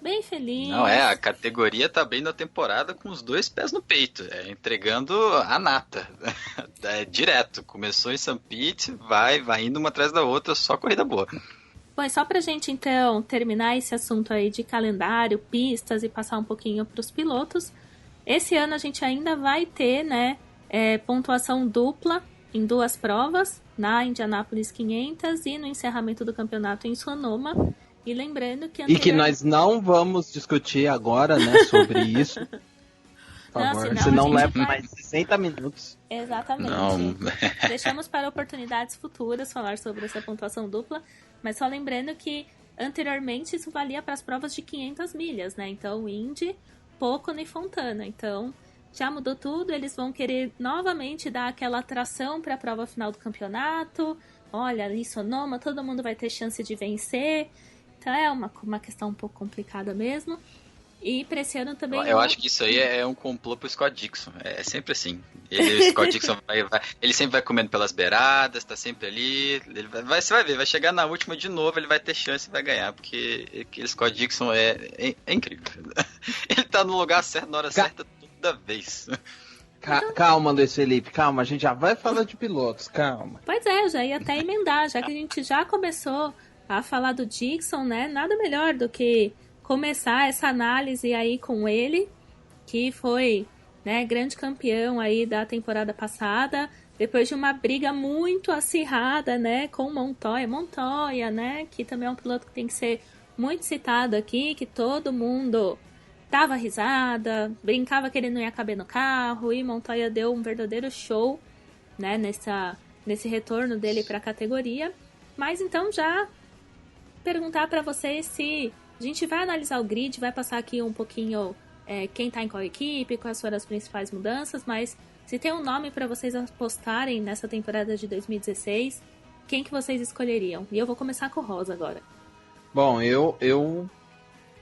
Speaker 2: Bem feliz.
Speaker 4: Não, a categoria tá bem na temporada com os 2 pés no peito, entregando a nata. Direto, começou em St. Pete, vai indo uma atrás da outra, só corrida boa.
Speaker 2: Bom, só pra gente, então, terminar esse assunto aí de calendário, pistas e passar um pouquinho pros pilotos, esse ano a gente ainda vai ter, né, pontuação dupla em 2 provas, na Indianapolis 500 e no encerramento do campeonato em Sonoma. E lembrando que...
Speaker 3: E que nós não vamos discutir agora, né, sobre isso. Por favor, senão leva mais 60 minutos.
Speaker 2: Exatamente.
Speaker 4: Não.
Speaker 2: Deixamos para oportunidades futuras falar sobre essa pontuação dupla, mas só lembrando que anteriormente isso valia para as provas de 500 milhas, né? Então, Indy, Pocono e Fontana. Então, já mudou tudo, eles vão querer novamente dar aquela atração para a prova final do campeonato. Olha, ali Sonoma, todo mundo vai ter chance de vencer. Então é uma questão um pouco complicada mesmo. E para esse ano também...
Speaker 4: Eu acho que isso aí é um complô pro Scott Dixon. É sempre assim. O Scott Dixon ele sempre vai comendo pelas beiradas, tá sempre ali. Você vai ver, vai chegar na última de novo, ele vai ter chance e vai ganhar. Porque aquele Scott Dixon é incrível. Ele tá no lugar certo, na hora certa, toda vez.
Speaker 3: Calma, Luiz Felipe, calma. A gente já vai falar de pilotos, calma.
Speaker 2: Pois é, eu já ia até emendar, já que a gente já começou a falar do Dixon, né? Nada melhor do que começar essa análise aí com ele, que foi, né, grande campeão aí da temporada passada, depois de uma briga muito acirrada, né, com Montoya, né, que também é um piloto que tem que ser muito citado aqui, que todo mundo dava risada, brincava que ele não ia caber no carro, e Montoya deu um verdadeiro show, né, nesse retorno dele para a categoria. Mas então já perguntar para vocês se a gente vai analisar o grid, vai passar aqui um pouquinho quem tá em qual equipe, quais foram as principais mudanças, mas se tem um nome para vocês apostarem nessa temporada de 2016, quem que vocês escolheriam? E eu vou começar com o Rosa agora.
Speaker 3: Bom, eu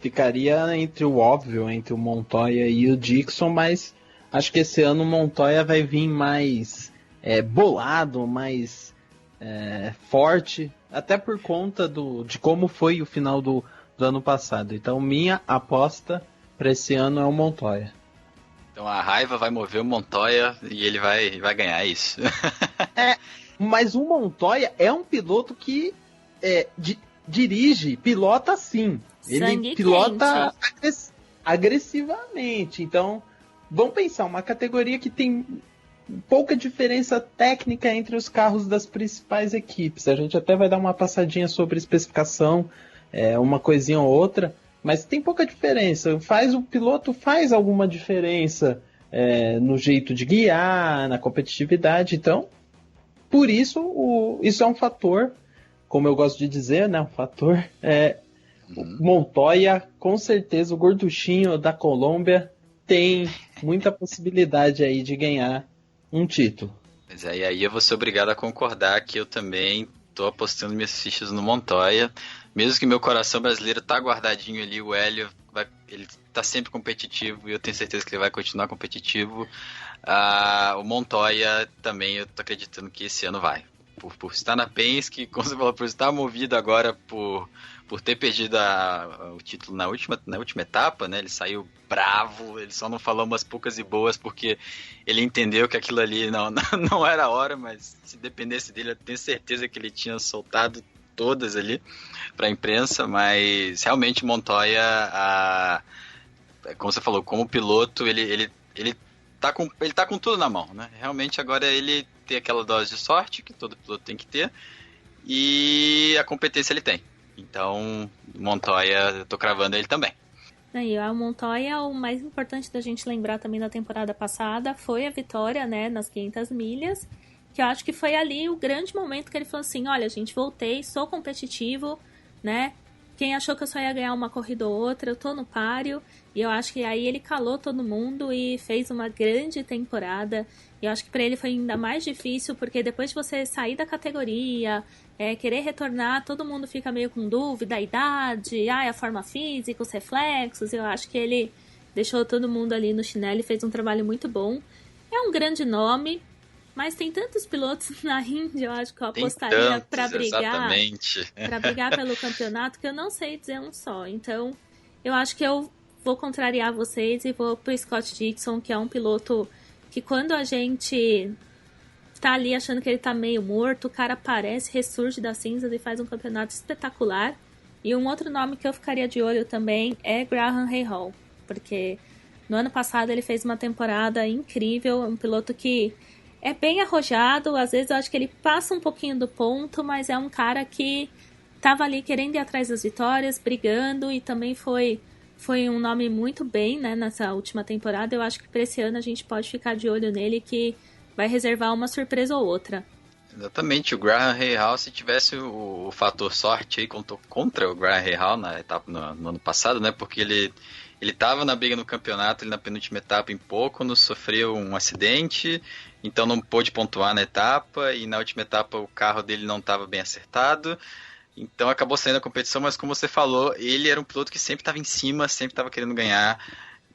Speaker 3: ficaria entre o óbvio, entre o Montoya e o Dixon, mas acho que esse ano o Montoya vai vir mais bolado, mais forte, até por conta de como foi o final do ano passado. Então minha aposta para esse ano é o Montoya.
Speaker 4: Então a raiva vai mover o Montoya e ele vai ganhar isso.
Speaker 3: Mas o Montoya é um piloto que dirige, pilota sim. Ele pilota agressivamente. Então, vamos pensar, uma categoria que tem pouca diferença técnica entre os carros das principais equipes. A gente até vai dar uma passadinha sobre especificação, uma coisinha ou outra, mas tem pouca diferença. O piloto faz alguma diferença no jeito de guiar, na competitividade. Então, por isso, isso é um fator, como eu gosto de dizer, né? Um fator. O Montoya, com certeza, o gorduchinho da Colômbia tem muita possibilidade aí de ganhar um título.
Speaker 4: Mas aí eu vou ser obrigado a concordar que eu também tô apostando minhas fichas no Montoya. Mesmo que meu coração brasileiro tá guardadinho ali, o Hélio, ele tá sempre competitivo e eu tenho certeza que ele vai continuar competitivo. O Montoya também, eu tô acreditando que esse ano vai. Por estar na Penske, como você falou, por estar movido agora por ter perdido o título na última etapa, né? Ele saiu bravo, ele só não falou umas poucas e boas porque ele entendeu que aquilo ali não era a hora, mas se dependesse dele, eu tenho certeza que ele tinha soltado todas ali para a imprensa, mas realmente Montoya, como você falou, como piloto, ele tá com tudo na mão, né? Realmente agora ele tem aquela dose de sorte que todo piloto tem que ter e a competência ele tem. Então, Montoya, eu tô cravando ele também.
Speaker 2: Aí, o Montoya, o mais importante da gente lembrar também da temporada passada foi a vitória, né, nas 500 milhas, que eu acho que foi ali o grande momento que ele falou assim, olha, gente, voltei, sou competitivo, né, quem achou que eu só ia ganhar uma corrida ou outra, eu tô no páreo, e eu acho que aí ele calou todo mundo e fez uma grande temporada, e eu acho que pra ele foi ainda mais difícil, porque depois de você sair da categoria, querer retornar, todo mundo fica meio com dúvida, a idade, a forma física, os reflexos, eu acho que ele deixou todo mundo ali no chinelo e fez um trabalho muito bom. É um grande nome, mas tem tantos pilotos na Indy, eu acho que eu apostaria para brigar pelo campeonato, que eu não sei dizer um só. Então, eu acho que eu vou contrariar vocês e vou pro Scott Dixon, que é um piloto que quando a gente tá ali achando que ele tá meio morto, o cara aparece, ressurge das cinzas e faz um campeonato espetacular. E um outro nome que eu ficaria de olho também é Graham Rahal, porque no ano passado ele fez uma temporada incrível, um piloto que é bem arrojado, às vezes eu acho que ele passa um pouquinho do ponto, mas é um cara que tava ali querendo ir atrás das vitórias, brigando, e também foi um nome muito bem, né, nessa última temporada. Eu acho que para esse ano a gente pode ficar de olho nele, que vai reservar uma surpresa ou outra.
Speaker 4: Exatamente, o Graham Rahal, se tivesse o fator sorte aí, contou contra o Graham Rahal na etapa no ano passado, né, porque ele estava na briga no campeonato, ele na penúltima etapa em Pocono sofreu um acidente, então não pôde pontuar na etapa, e na última etapa o carro dele não estava bem acertado, então acabou saindo da competição, mas como você falou, ele era um piloto que sempre estava em cima, sempre estava querendo ganhar,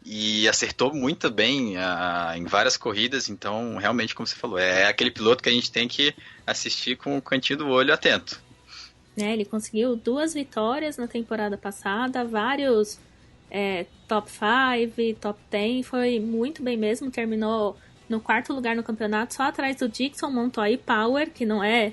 Speaker 4: e acertou muito bem em várias corridas, então realmente, como você falou, é aquele piloto que a gente tem que assistir com o cantinho do olho atento.
Speaker 2: Ele conseguiu 2 vitórias na temporada passada, vários top 5, top 10, foi muito bem mesmo, terminou no 4º lugar no campeonato, só atrás do Dixon, Montoya e Power, que não é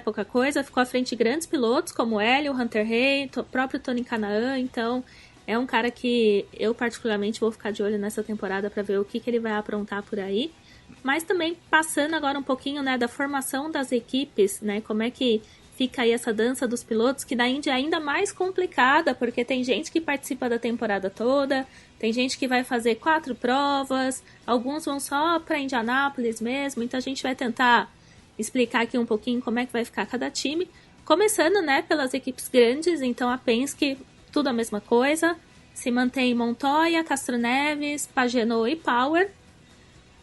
Speaker 2: pouca coisa, ficou à frente de grandes pilotos como Hélio, Hunter Hay, o próprio Tony Kanaan, então é um cara que eu particularmente vou ficar de olho nessa temporada para ver o que ele vai aprontar por aí, mas também passando agora um pouquinho, né, da formação das equipes, né, como é que fica aí essa dança dos pilotos, que na Indy é ainda mais complicada, porque tem gente que participa da temporada toda, tem gente que vai fazer 4 provas, alguns vão só para Indianápolis mesmo, então a gente vai tentar explicar aqui um pouquinho como é que vai ficar cada time, começando, né, pelas equipes grandes. Então a Penske, tudo a mesma coisa, se mantém Montoya, Castro Neves, Pagenaud e Power.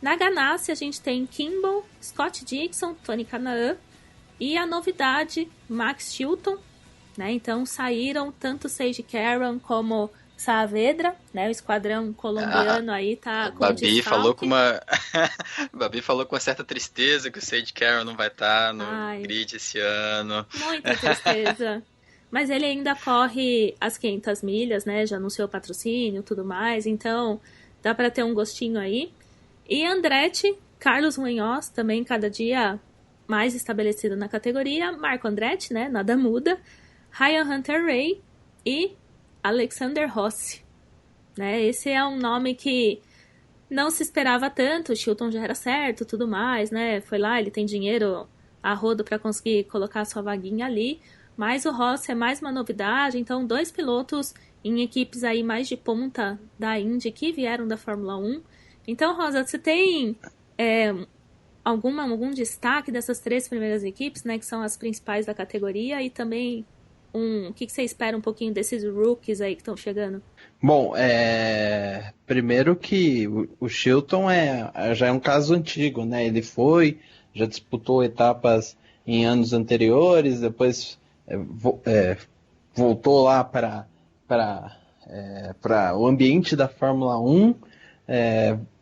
Speaker 2: Na Ganassi a gente tem Kimball, Scott Dixon, Tony Kanaan, e a novidade, Max Chilton, né? Então saíram tanto Sage Karam como Saavedra, né? O esquadrão colombiano aí tá com
Speaker 4: Babi falou com uma Babi falou com uma certa tristeza que o Sage Karam não vai estar no grid esse ano.
Speaker 2: Muita tristeza. Mas ele ainda corre as 500 milhas, né? Já anunciou patrocínio e tudo mais. Então, dá para ter um gostinho aí. E Andretti, Carlos Muñoz, também cada dia mais estabelecido na categoria. Marco Andretti, né? Nada muda. Ryan Hunter-Reay e Alexander Rossi. Né? Esse é um nome que não se esperava tanto. O Chilton já era certo, tudo mais, né? Foi lá, ele tem dinheiro a rodo para conseguir colocar sua vaguinha ali. Mas o Rossi é mais uma novidade, então 2 pilotos em equipes aí mais de ponta da Indy que vieram da Fórmula 1. Então, Rosa, você tem algum destaque dessas 3 primeiras equipes, né, que são as principais da categoria, e também o que você espera um pouquinho desses rookies aí que estão chegando?
Speaker 3: Bom, primeiro que o Chilton já é um caso antigo, né? Ele já disputou etapas em anos anteriores, depois voltou lá para o ambiente da Fórmula 1,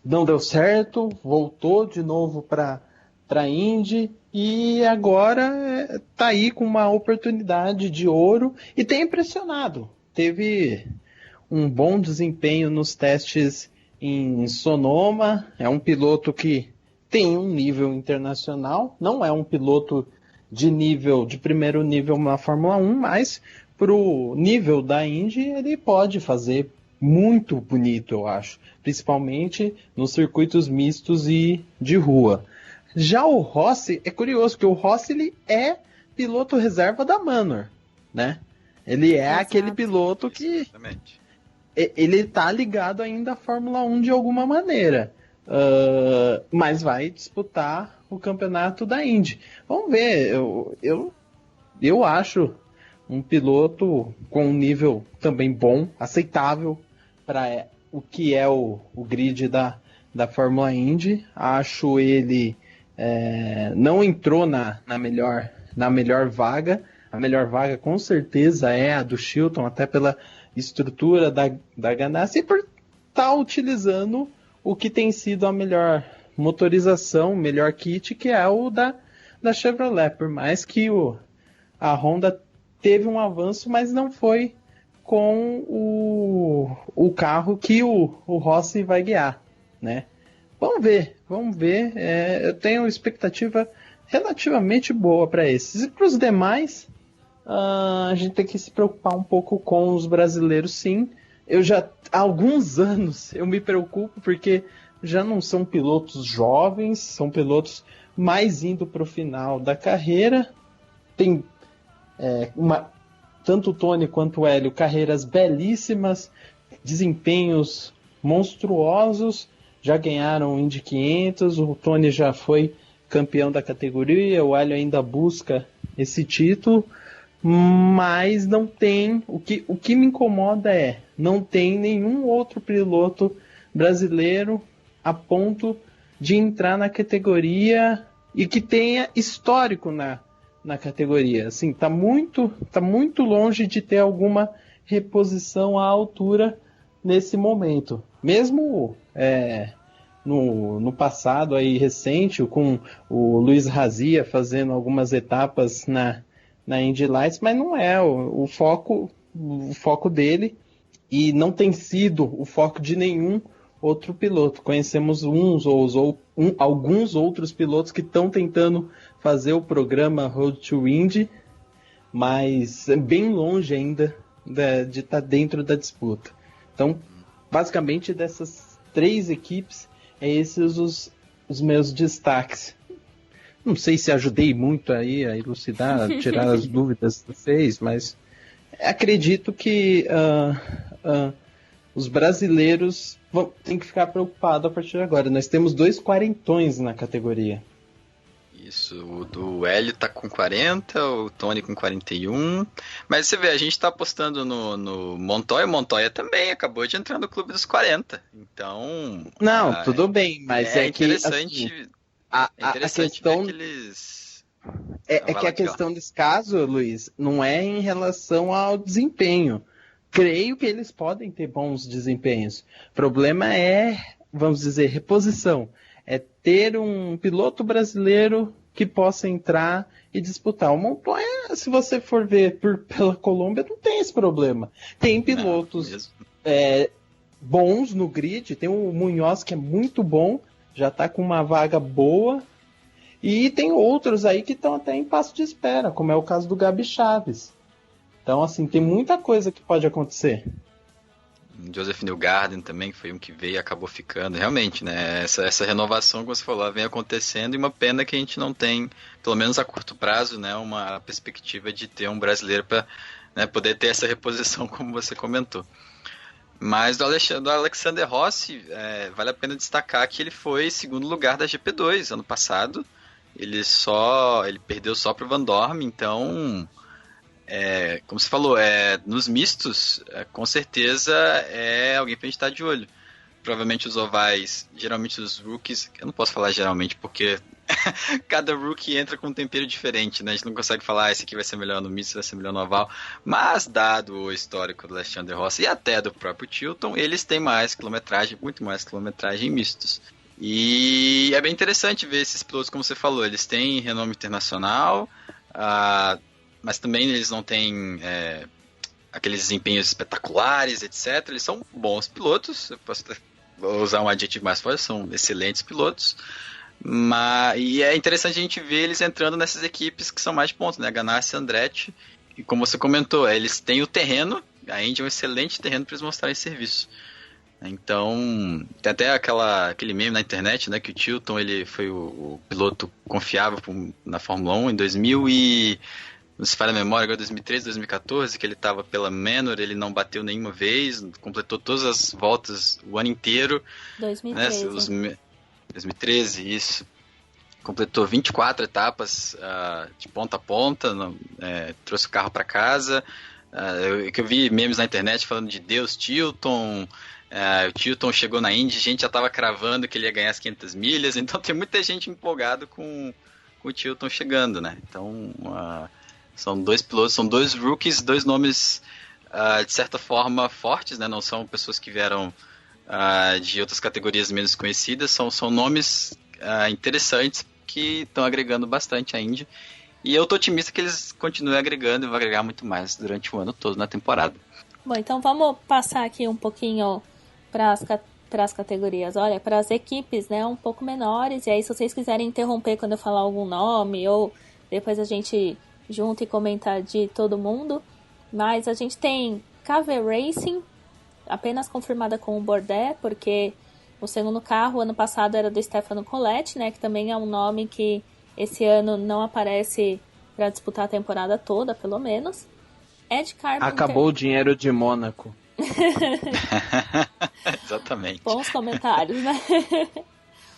Speaker 3: não deu certo, voltou de novo para a Indy e agora está aí com uma oportunidade de ouro e tem impressionado. Teve um bom desempenho nos testes em Sonoma, é um piloto que tem um nível internacional, não é um piloto de primeiro nível na Fórmula 1, mas para o nível da Indy ele pode fazer muito bonito, eu acho, principalmente nos circuitos mistos e de rua. Já o Rossi, é curioso, porque o Rossi ele é piloto reserva da Manor, né? Ele é aquele piloto que ele tá ligado ainda à Fórmula 1 de alguma maneira, mas vai disputar o campeonato da Indy. Vamos ver, eu acho um piloto com um nível também bom, aceitável para o que é o grid da Fórmula Indy. Acho ele não entrou na melhor vaga. A melhor vaga com certeza é a do Chilton, até pela estrutura da Ganassi e por estar utilizando o que tem sido a melhor motorização, melhor kit, que é o da Chevrolet. Por mais que a Honda teve um avanço, mas não foi com o carro que o Rossi vai guiar, né? Vamos ver. Eu tenho uma expectativa relativamente boa para esses. E para os demais, a gente tem que se preocupar um pouco com os brasileiros, sim. Há alguns anos eu me preocupo porque já não são pilotos jovens, são pilotos mais indo para o final da carreira. Tem tanto o Tony quanto o Hélio, carreiras belíssimas, desempenhos monstruosos, já ganharam Indy 500, o Tony já foi campeão da categoria, o Hélio ainda busca esse título, mas não tem, o que me incomoda não tem nenhum outro piloto brasileiro a ponto de entrar na categoria e que tenha histórico na categoria. Assim, tá muito longe de ter alguma reposição à altura nesse momento. Mesmo no passado aí recente, com o Luiz Razia fazendo algumas etapas na Indy Lights, mas não é o foco dele e não tem sido o foco de nenhum outro piloto. Conhecemos alguns outros pilotos que estão tentando fazer o programa Road to Indy, mas é bem longe ainda de estar dentro da disputa. Então, basicamente, dessas 3 equipes, esses os meus destaques. Não sei se ajudei muito aí a elucidar, a tirar as dúvidas de vocês, mas acredito que os brasileiros têm que ficar preocupados a partir de agora. Nós temos 2 quarentões na categoria.
Speaker 4: Isso, o do Hélio tá com 40, o Tony com 41. Mas você vê, a gente tá apostando no Montoya. O Montoya também acabou de entrar no clube dos 40. Então.
Speaker 3: Não, tudo bem, mas é
Speaker 4: interessante.
Speaker 3: Que. Assim, a questão.
Speaker 4: Ver que eles...
Speaker 3: a questão desse caso, Luiz, não é em relação ao desempenho. Creio que eles podem ter bons desempenhos. O problema é, vamos dizer, reposição. É ter um piloto brasileiro que possa entrar e disputar. O Montoya, se você for ver pela Colômbia, não tem esse problema. Tem pilotos bons no grid, tem o Munhoz que é muito bom, já está com uma vaga boa, e tem outros aí que estão até em passo de espera, como é o caso do Gabi Chaves. Então, assim, tem muita coisa que pode acontecer.
Speaker 4: Joseph Newgarden também, que foi um que veio e acabou ficando. Realmente, né? Essa renovação que você falou vem acontecendo, e uma pena que a gente não tem, pelo menos a curto prazo, né, uma perspectiva de ter um brasileiro para, né, poder ter essa reposição, como você comentou. Mas do Alexander Rossi, vale a pena destacar que ele foi segundo lugar da GP2 ano passado. Ele perdeu só para o Van Dorn, então... como você falou, nos mistos, com certeza é alguém pra gente estar de olho. Provavelmente os ovais, geralmente os rookies, eu não posso falar geralmente porque cada rookie entra com um tempero diferente, né? A gente não consegue falar, esse aqui vai ser melhor no misto, vai ser melhor no oval, mas dado o histórico do Alexander Rossi e até do próprio Chilton, eles têm mais quilometragem, muito mais quilometragem em mistos. E é bem interessante ver esses pilotos, como você falou, eles têm renome internacional, mas também eles não têm aqueles desempenhos espetaculares, etc. Eles são bons pilotos, eu posso usar um adjetivo mais forte, são excelentes pilotos. E é interessante a gente ver eles entrando nessas equipes que são mais de pontos, né? Ganassi e Andretti. E como você comentou, eles têm o terreno, a Indy é um excelente terreno para eles mostrarem serviço. Então, tem até aquele meme na internet, né, que o Chilton ele foi o piloto confiável na Fórmula 1 em 2000 e... não se falha a memória, agora 2013, 2014, que ele estava pela Manor, ele não bateu nenhuma vez, completou todas as voltas o ano inteiro.
Speaker 2: 2013.
Speaker 4: Né, 2013, isso. Completou 24 etapas de ponta a ponta, trouxe o carro para casa. Eu vi memes na internet falando de Deus Chilton. O Chilton chegou na Indy, a gente já estava cravando que ele ia ganhar as 500 milhas, então tem muita gente empolgado com o Chilton chegando, né? Então... são dois pilotos, são dois rookies, dois nomes, de certa forma, fortes, né? Não são pessoas que vieram de outras categorias menos conhecidas, são nomes interessantes que estão agregando bastante a Indy. E eu tô otimista que eles continuem agregando e vão agregar muito mais durante o ano todo na temporada.
Speaker 2: Bom, então vamos passar aqui um pouquinho para as categorias. Olha, para as equipes, né, um pouco menores. E aí, se vocês quiserem interromper quando eu falar algum nome, ou depois a gente... junto e comentar de todo mundo, mas a gente tem KV Racing, apenas confirmada com o Bordet, porque o segundo carro, ano passado, era do Stefano Colletti, né, que também é um nome que esse ano não aparece para disputar a temporada toda, pelo menos. Ed Carpenter...
Speaker 3: Acabou o dinheiro de Mônaco.
Speaker 4: Exatamente.
Speaker 2: Bons comentários, né?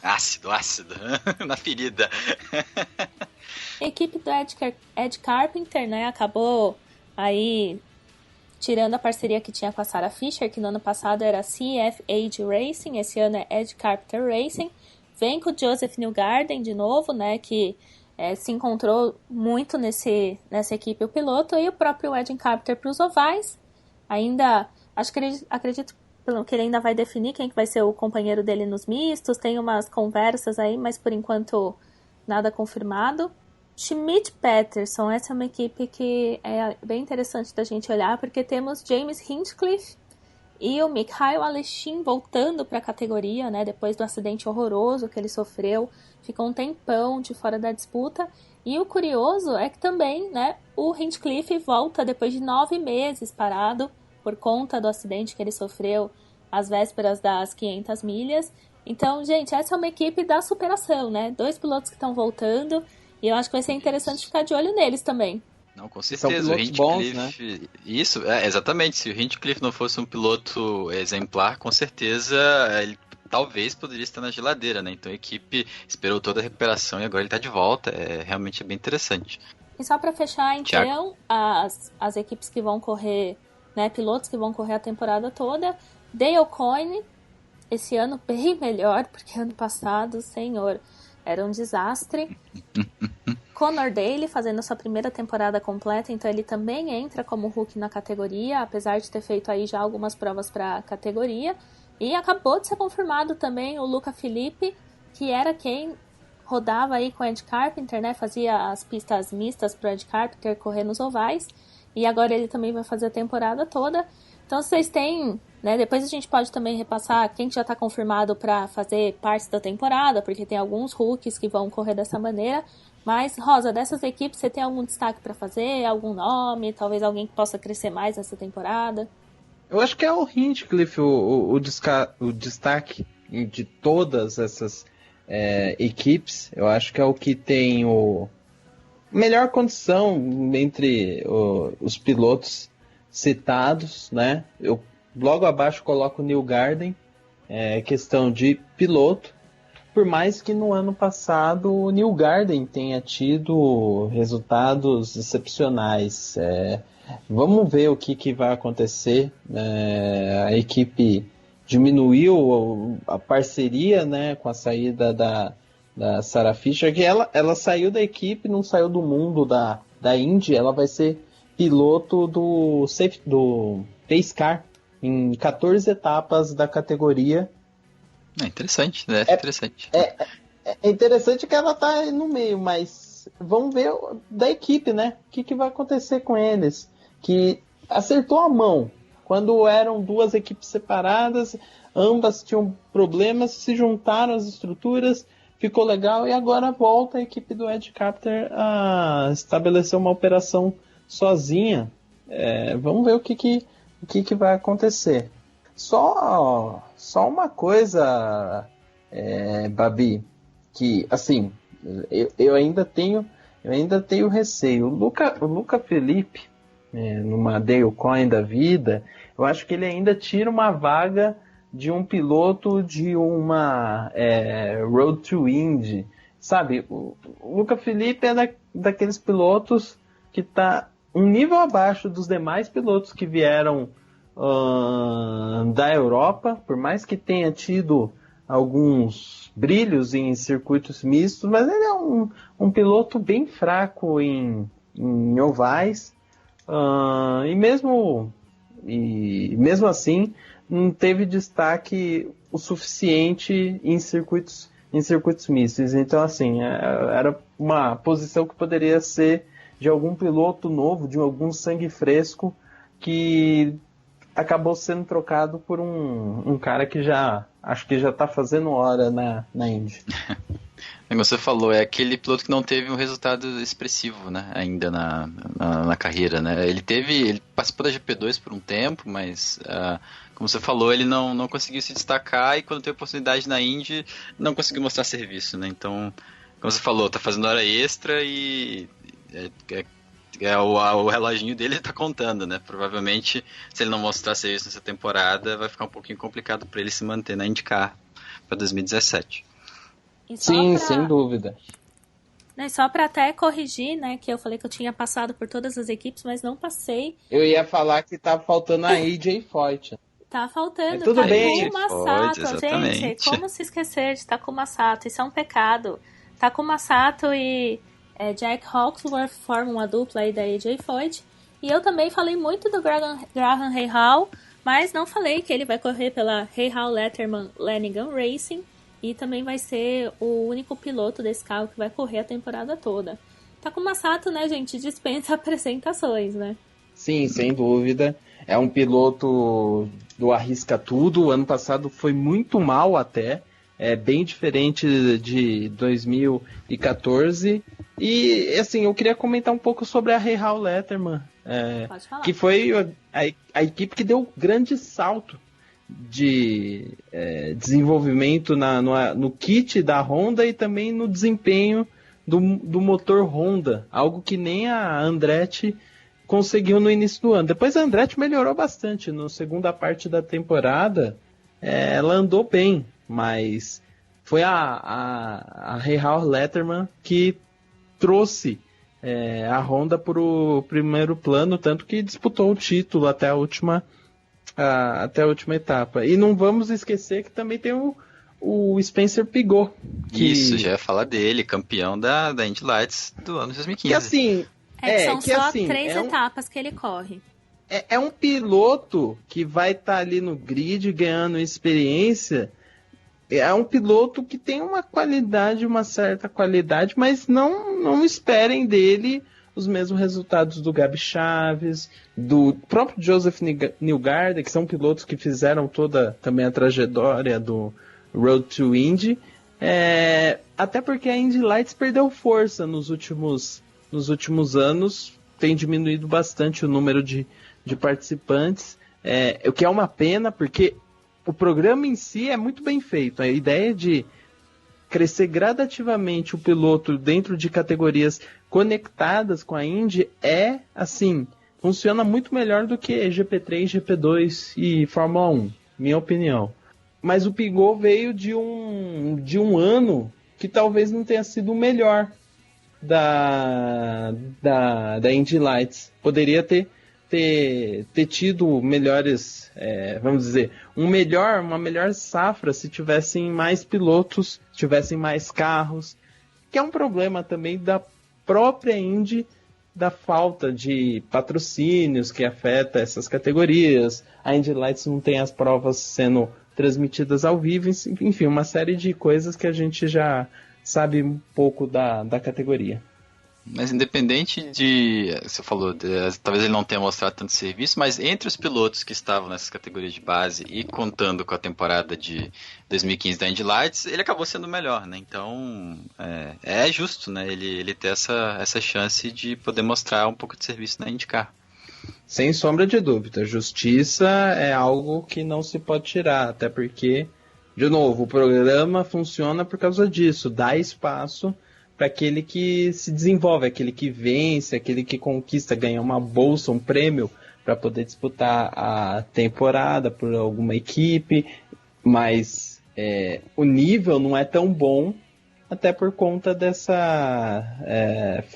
Speaker 4: Ácido, na ferida.
Speaker 2: A equipe do Ed Carpenter, né, acabou aí tirando a parceria que tinha com a Sarah Fisher, que no ano passado era CFAG Racing, esse ano é Ed Carpenter Racing. Vem com o Joseph Newgarden de novo, né, que se encontrou muito nessa equipe o piloto, e o próprio Ed Carpenter para os ovais. Ainda, acredito que ele ainda vai definir quem que vai ser o companheiro dele nos mistos, tem umas conversas aí, mas por enquanto nada confirmado. Schmidt Peterson, essa é uma equipe que é bem interessante da gente olhar, porque temos James Hinchcliffe e o Mikhail Aleshin voltando para a categoria, né, depois do acidente horroroso que ele sofreu, ficou um tempão de fora da disputa. E o curioso é que também, né, o Hinchcliffe volta depois de 9 meses parado por conta do acidente que ele sofreu às vésperas das 500 milhas. Então, gente, essa é uma equipe da superação, né? 2 pilotos que estão voltando, e eu acho que vai ser interessante ficar de olho neles também.
Speaker 4: Não, com certeza. O Hinchcliffe, bons, né? Isso, exatamente. Se o Hinchcliffe não fosse um piloto exemplar, com certeza ele talvez poderia estar na geladeira, né? Então a equipe esperou toda a recuperação e agora ele está de volta. Realmente bem interessante.
Speaker 2: E só para fechar, então, as equipes que vão correr, né, pilotos que vão correr a temporada toda. Dale Coyne, esse ano bem melhor, porque ano passado, senhor, era um desastre. Conor Daly fazendo sua primeira temporada completa, então ele também entra como rookie na categoria, apesar de ter feito aí já algumas provas para a categoria. E acabou de ser confirmado também o Luca Filippi, que era quem rodava aí com o Ed Carpenter, né? Fazia as pistas mistas pro Ed Carpenter correr nos ovais. E agora ele também vai fazer a temporada toda. Então vocês têm, né? Depois a gente pode também repassar quem já tá confirmado para fazer parte da temporada, porque tem alguns rookies que vão correr dessa maneira. Mas, Rosa, dessas equipes, você tem algum destaque para fazer? Algum nome? Talvez alguém que possa crescer mais nessa temporada?
Speaker 3: Eu acho que é o Hinchcliffe o destaque de todas essas equipes. Eu acho que é o que tem o melhor condição entre os pilotos citados, né? Eu logo abaixo coloco o Neil Garden, questão de piloto. Por mais que no ano passado o Neil Garden tenha tido resultados excepcionais. Vamos ver o que vai acontecer. A equipe diminuiu a parceria, né, com a saída da Sarah Fisher, que ela saiu da equipe, não saiu do mundo da Indy. Ela vai ser piloto do Pace Car em 14 etapas da categoria.
Speaker 4: É interessante, né? Interessante.
Speaker 3: É interessante que ela tá no meio, mas vamos ver da equipe, né? O que vai acontecer com eles? Que acertou a mão. Quando eram duas equipes separadas, ambas tinham problemas, se juntaram as estruturas, ficou legal, e agora volta a equipe do Ed Carpenter a estabelecer uma operação sozinha. Vamos ver o que vai acontecer. Só uma coisa, Babi, que assim, eu ainda tenho receio. O Luca Felipe, numa Dale Coyne da vida, eu acho que ele ainda tira uma vaga de um piloto de uma Road to Indy, sabe? O Luca Felipe é daqueles pilotos que está um nível abaixo dos demais pilotos que vieram da Europa, por mais que tenha tido alguns brilhos em circuitos mistos, mas ele é um piloto bem fraco em ovais, e mesmo assim não teve destaque o suficiente em circuitos mistos. Então, assim, era uma posição que poderia ser de algum piloto novo, de algum sangue fresco, que acabou sendo trocado por um cara que acho que já está fazendo hora na Indy.
Speaker 4: Como você falou, é aquele piloto que não teve um resultado expressivo, né, ainda na carreira, né? Ele participou da GP2 por um tempo, mas como você falou, ele não conseguiu se destacar, e quando teve oportunidade na Indy, não conseguiu mostrar serviço, né? Então, como você falou, tá fazendo hora extra e o reloginho dele tá contando, né? Provavelmente, se ele não mostrar serviço nessa temporada, vai ficar um pouquinho complicado para ele se manter na IndyCar para 2017.
Speaker 3: Sim, sem dúvida.
Speaker 2: Só para até corrigir, né, que eu falei que eu tinha passado por todas as equipes, mas não passei.
Speaker 3: Eu ia falar que tá faltando a AJ Foyt.
Speaker 2: Tá faltando,
Speaker 3: tudo bem.
Speaker 2: Takuma Sato, gente, como se esquecer de Takuma Sato? Isso é um pecado. Takuma Sato e Jack Hawksworth formam uma dupla aí da AJ Foyt. E eu também falei muito do Graham Rahal, mas não falei que ele vai correr pela Rahal Letterman Lanigan Racing, e também vai ser o único piloto desse carro que vai correr a temporada toda. Takuma Sato, né, gente, dispensa apresentações, né?
Speaker 3: Sim, sem dúvida. É um piloto do arrisca tudo. O ano passado foi muito mal até. É bem diferente de 2014. E, assim, eu queria comentar um pouco sobre a Rahal Letterman.
Speaker 2: Pode falar.
Speaker 3: Que foi a equipe que deu grande salto de desenvolvimento no kit da Honda e também no desempenho do motor Honda, algo que nem a Andretti conseguiu no início do ano. Depois a Andretti melhorou bastante, na segunda parte da temporada ela andou bem, mas foi a Rahal Letterman que trouxe a Honda para o primeiro plano, tanto que disputou o título até a última etapa. E não vamos esquecer que também tem o Spencer Pigot.
Speaker 4: Isso, já ia falar dele, campeão da Indy Lights do ano de 2015.
Speaker 3: Que assim...
Speaker 2: são só 3 etapas que ele corre.
Speaker 3: É um piloto que vai estar ali no grid ganhando experiência é um piloto que tem uma qualidade, uma certa qualidade, mas não esperem dele os mesmos resultados do Gabi Chaves, do próprio Joseph Newgarden, que são pilotos que fizeram toda também a trajetória do Road to Indy. Até porque a Indy Lights perdeu força nos últimos anos, tem diminuído bastante o número de participantes, o que é uma pena, porque o programa em si é muito bem feito. A ideia de crescer gradativamente o piloto dentro de categorias conectadas com a Indy funciona muito melhor do que GP3, GP2 e Fórmula 1, minha opinião. Mas o Pigot veio de um ano que talvez não tenha sido o melhor da Indy Lights. Poderia ter tido melhores, vamos dizer, uma melhor safra se tivessem mais pilotos, tivessem mais carros, que é um problema também da própria Indy, da falta de patrocínios que afeta essas categorias. A Indy Lights não tem as provas sendo transmitidas ao vivo, enfim, uma série de coisas que a gente já sabe um pouco da categoria.
Speaker 4: Mas independente de, você falou, talvez ele não tenha mostrado tanto serviço, mas entre os pilotos que estavam nessas categorias de base e contando com a temporada de 2015 da Indy Lights, ele acabou sendo o melhor, né? Então é justo, né? Ele ter essa chance de poder mostrar um pouco de serviço na IndyCar.
Speaker 3: Sem sombra de dúvida, justiça é algo que não se pode tirar, até porque, de novo, o programa funciona por causa disso, dá espaço para aquele que se desenvolve, aquele que vence, aquele que conquista, ganha uma bolsa, um prêmio para poder disputar a temporada por alguma equipe, mas o nível não é tão bom, até por conta dessa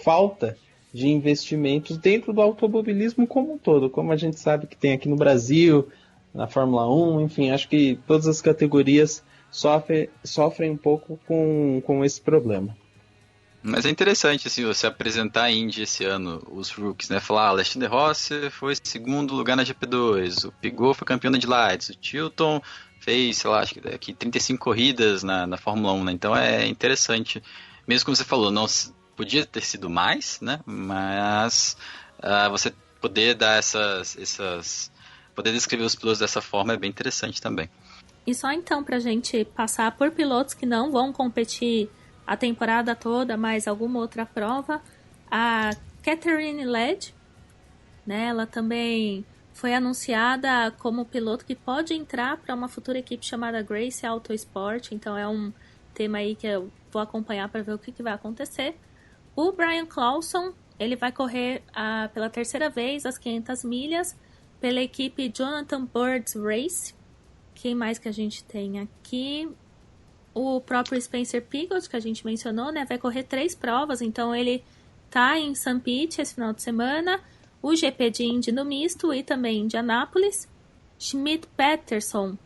Speaker 3: falta de investimentos dentro do automobilismo como um todo, como a gente sabe que tem aqui no Brasil, na Fórmula 1, enfim, acho que todas as categorias sofrem um pouco com esse problema.
Speaker 4: Mas é interessante, assim, você apresentar a Indy esse ano, os rookies, né? Falar, Alexander Rossi foi segundo lugar na GP2, o Pigot foi campeão da Indy Lights, o Chilton fez, sei lá, acho que 35 corridas na Fórmula 1, né? Então é interessante. Mesmo como você falou, não podia ter sido mais, né? Mas você poder dar poder descrever os pilotos dessa forma é bem interessante também.
Speaker 2: E só então pra gente passar por pilotos que não vão competir a temporada toda, mais alguma outra prova, a Catherine Led, né, ela também foi anunciada como piloto que pode entrar para uma futura equipe chamada Grace Autosport, então é um tema aí que eu vou acompanhar para ver o que vai acontecer. O Brian Clauson, ele vai correr pela terceira vez as 500 milhas pela equipe Jonathan Birds Race. Quem mais que a gente tem aqui? O próprio Spencer Pigot, que a gente mencionou, né, vai correr 3 provas, então ele tá em St. Pete esse final de semana, o GP de Indy no misto e também Indianápolis. Schmidt Peterson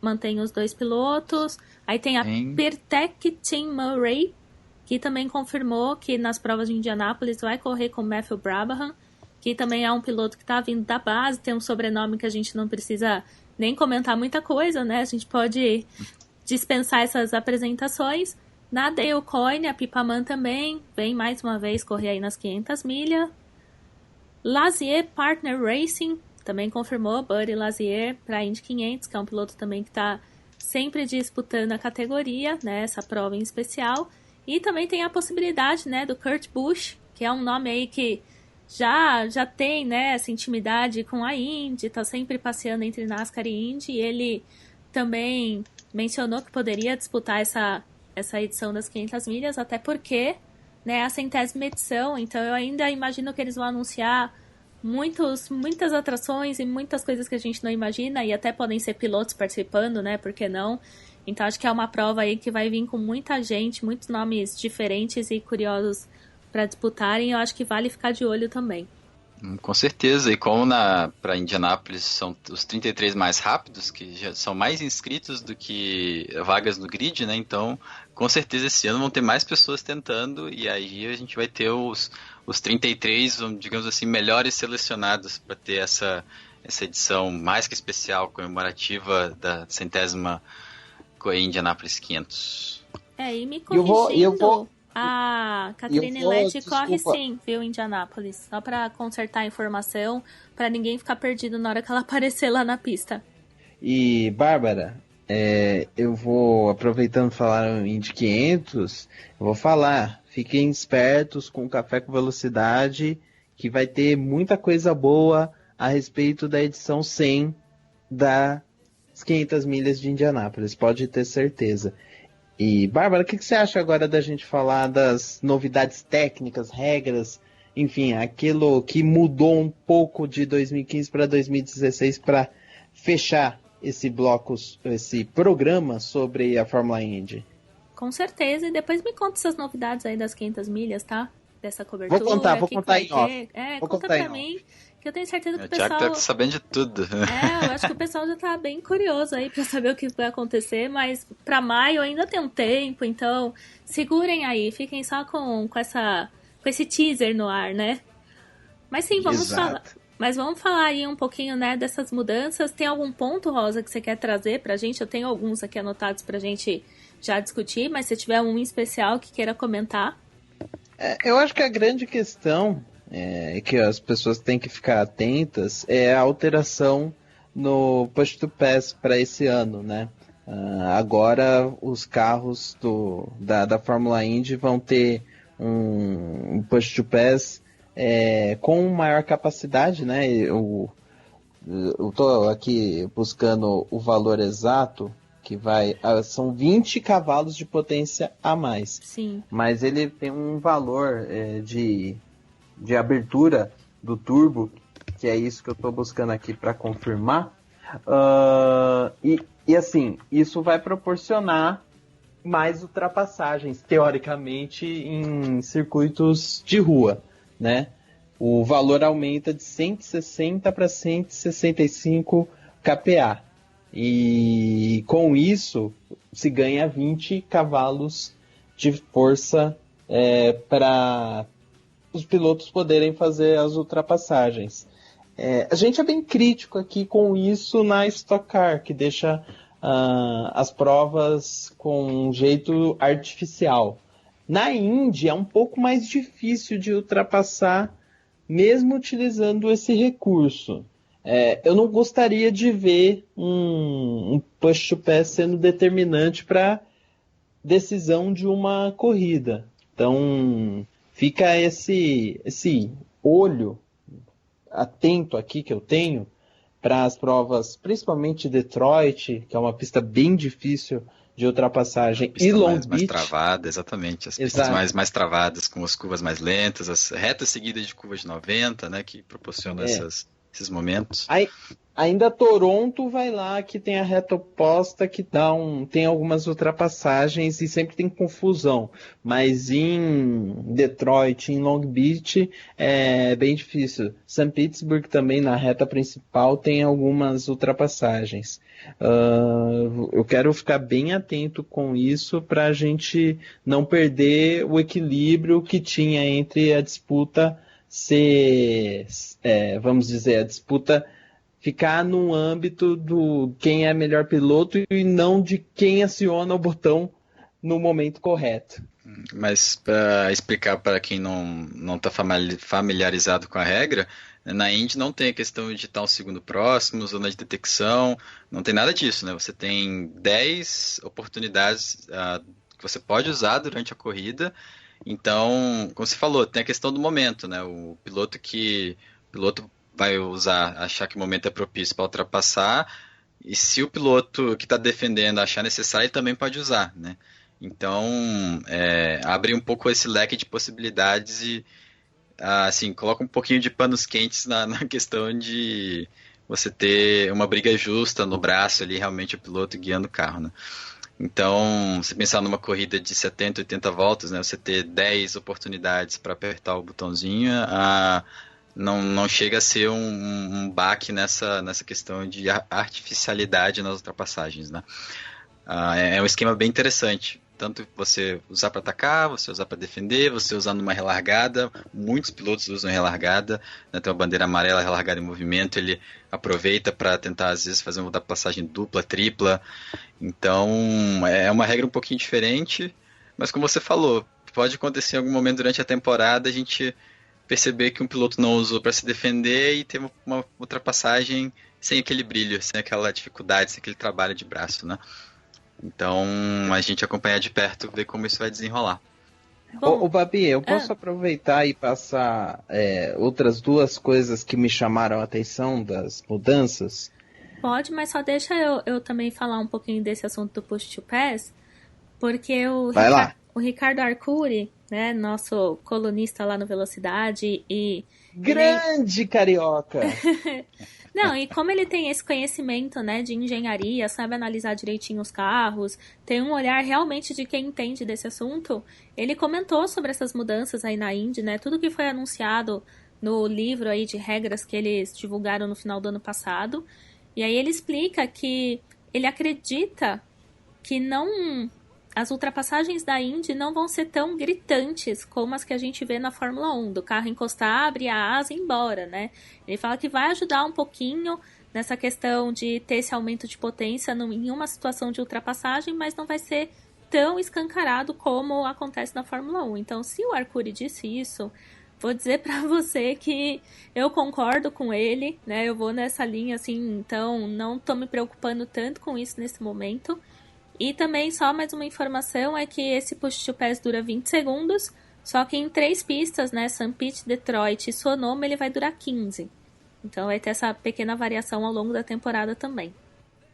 Speaker 2: mantém os 2 pilotos. Aí tem a Pirtek Tim Murray, que também confirmou que nas provas de Indianápolis vai correr com Matthew Brabham, que também é um piloto que tá vindo da base, tem um sobrenome que a gente não precisa nem comentar muita coisa, né, a gente pode dispensar essas apresentações. Na Dale Coyne, a Pipaman também vem mais uma vez correr aí nas 500 milhas. Lazier Partner Racing também confirmou Buddy Lazier para a Indy 500, que é um piloto também que está sempre disputando a categoria, né, essa prova em especial. E também tem a possibilidade, né, do Kurt Busch, que é um nome aí que já tem, né, essa intimidade com a Indy, está sempre passeando entre NASCAR e Indy, e ele também mencionou que poderia disputar essa edição das 500 milhas, até porque, né, a 100ª edição, então eu ainda imagino que eles vão anunciar muitas atrações e muitas coisas que a gente não imagina, e até podem ser pilotos participando, né, por que não? Então acho que é uma prova aí que vai vir com muita gente, muitos nomes diferentes e curiosos para disputarem, eu acho que vale ficar de olho também.
Speaker 4: Com certeza, e como para Indianápolis são os 33 mais rápidos, que já são mais inscritos do que vagas no grid, né? Então, com certeza esse ano vão ter mais pessoas tentando, e aí a gente vai ter os 33, digamos assim, melhores selecionados para ter essa edição mais que especial, comemorativa da 100ª Indianapolis 500.
Speaker 2: E me corrigindo, a Catherine Led corre
Speaker 3: desculpa.
Speaker 2: sim, viu, Indianápolis. Só pra consertar a informação, pra ninguém ficar perdido na hora que ela aparecer lá na pista.
Speaker 3: E, Bárbara, eu vou, aproveitando falar em Indy 500, eu vou falar, fiquem espertos com o Café com Velocidade, que vai ter muita coisa boa a respeito da edição 100 das 500 milhas de Indianápolis, pode ter certeza. E, Bárbara, o que você acha agora da gente falar das novidades técnicas, regras, enfim, aquilo que mudou um pouco de 2015 para 2016 para fechar esse bloco, esse programa sobre a Fórmula Indy?
Speaker 2: Com certeza, e depois me conta essas novidades aí das 500 milhas, tá? Dessa cobertura.
Speaker 3: Vou contar em off.
Speaker 2: Conta pra mim, que eu tenho certeza que o pessoal...
Speaker 4: O Thiago tá sabendo de tudo.
Speaker 2: Eu acho que o pessoal já tá bem curioso aí pra saber o que vai acontecer, mas pra maio ainda tem um tempo, então segurem aí, fiquem só com esse teaser no ar, né? Mas sim, vamos falar. Mas vamos falar aí um pouquinho, né, dessas mudanças. Tem algum ponto, Rosa, que você quer trazer pra gente? Eu tenho alguns aqui anotados pra gente já discutir, mas se tiver um em especial que queira comentar.
Speaker 3: Eu acho que a grande questão que as pessoas têm que ficar atentas é a alteração no Push to Pass para esse ano, né? Agora os carros da Fórmula Indy vão ter um Push to Pass com maior capacidade, né? Eu tô aqui buscando o valor exato, que são 20 cavalos de potência a mais.
Speaker 2: Sim.
Speaker 3: Mas ele tem um valor de abertura do turbo, que é isso que eu estou buscando aqui para confirmar. E assim, isso vai proporcionar mais ultrapassagens, teoricamente, em circuitos de rua, né? O valor aumenta de 160 para 165 kPa. E com isso se ganha 20 cavalos de força para os pilotos poderem fazer as ultrapassagens. A gente é bem crítico aqui com isso na Stock Car, que deixa as provas com um jeito artificial. Na Indy é um pouco mais difícil de ultrapassar, mesmo utilizando esse recurso. Eu não gostaria de ver um push to pass sendo determinante para decisão de uma corrida. Então, fica esse olho atento aqui que eu tenho para as provas, principalmente Detroit, que é uma pista bem difícil de ultrapassagem, e Long Beach.
Speaker 4: Mais travada, exatamente. As pistas mais travadas, com as curvas mais lentas, as retas seguidas de curvas de 90, né, que proporcionam esses momentos.
Speaker 3: Ainda Toronto vai lá, que tem a reta oposta, que tem algumas ultrapassagens e sempre tem confusão. Mas em Detroit, em Long Beach, é bem difícil. St. Petersburg também, na reta principal, tem algumas ultrapassagens. Eu quero ficar bem atento com isso para a gente não perder o equilíbrio que tinha entre a disputa vamos dizer, a disputa ficar no âmbito do quem é melhor piloto e não de quem aciona o botão no momento correto.
Speaker 4: Mas para explicar para quem não está familiarizado com a regra, na Indy não tem a questão de estar um segundo próximo, zona de detecção, não tem nada disso, né? Você tem 10 oportunidades que você pode usar durante a corrida. Então, como você falou, tem a questão do momento, né? O piloto vai achar que o momento é propício para ultrapassar, e se o piloto que está defendendo achar necessário, ele também pode usar, né? Então, abre um pouco esse leque de possibilidades e, assim, coloca um pouquinho de panos quentes na questão de você ter uma briga justa no braço ali, realmente o piloto guiando o carro, né? Então, se pensar numa corrida de 70, 80 voltas, né, você ter 10 oportunidades para apertar o botãozinho, não chega a ser um baque nessa questão de artificialidade nas ultrapassagens, né? É um esquema bem interessante. tanto você usar para atacar, você usar para defender, você usar numa relargada. Muitos pilotos usam relargada, né? Tem uma bandeira amarela, relargada em movimento, ele aproveita para tentar às vezes fazer uma ultrapassagem dupla, tripla. Então é uma regra um pouquinho diferente, mas como você falou, pode acontecer em algum momento durante a temporada a gente perceber que um piloto não usou para se defender e ter uma ultrapassagem sem aquele brilho, sem aquela dificuldade, sem aquele trabalho de braço, né? Então, a gente acompanhar de perto, ver como isso vai desenrolar.
Speaker 3: Ô, Babi, eu posso aproveitar e passar outras duas coisas que me chamaram a atenção das mudanças?
Speaker 2: Pode, mas só deixa eu também falar um pouquinho desse assunto do push to pass, porque o Ricardo Arcuri, né, nosso colunista lá no Velocidade e...
Speaker 3: Grande carioca!
Speaker 2: Não, e como ele tem esse conhecimento, né, de engenharia, sabe analisar direitinho os carros, tem um olhar realmente de quem entende desse assunto, ele comentou sobre essas mudanças aí na Indy, né, tudo que foi anunciado no livro aí de regras que eles divulgaram no final do ano passado, e aí ele explica que ele acredita que as ultrapassagens da Indy não vão ser tão gritantes como as que a gente vê na Fórmula 1, do carro encostar, abrir a asa e ir embora, né? Ele fala que vai ajudar um pouquinho nessa questão de ter esse aumento de potência em uma situação de ultrapassagem, mas não vai ser tão escancarado como acontece na Fórmula 1. Então, se o Arcuri disse isso, vou dizer pra você que eu concordo com ele, né? Eu vou nessa linha, assim, então não tô me preocupando tanto com isso nesse momento. E também só mais uma informação é que esse push to pass dura 20 segundos, só que em 3 pistas, né, St. Pete, Detroit e Sonoma, ele vai durar 15. Então vai ter essa pequena variação ao longo da temporada também.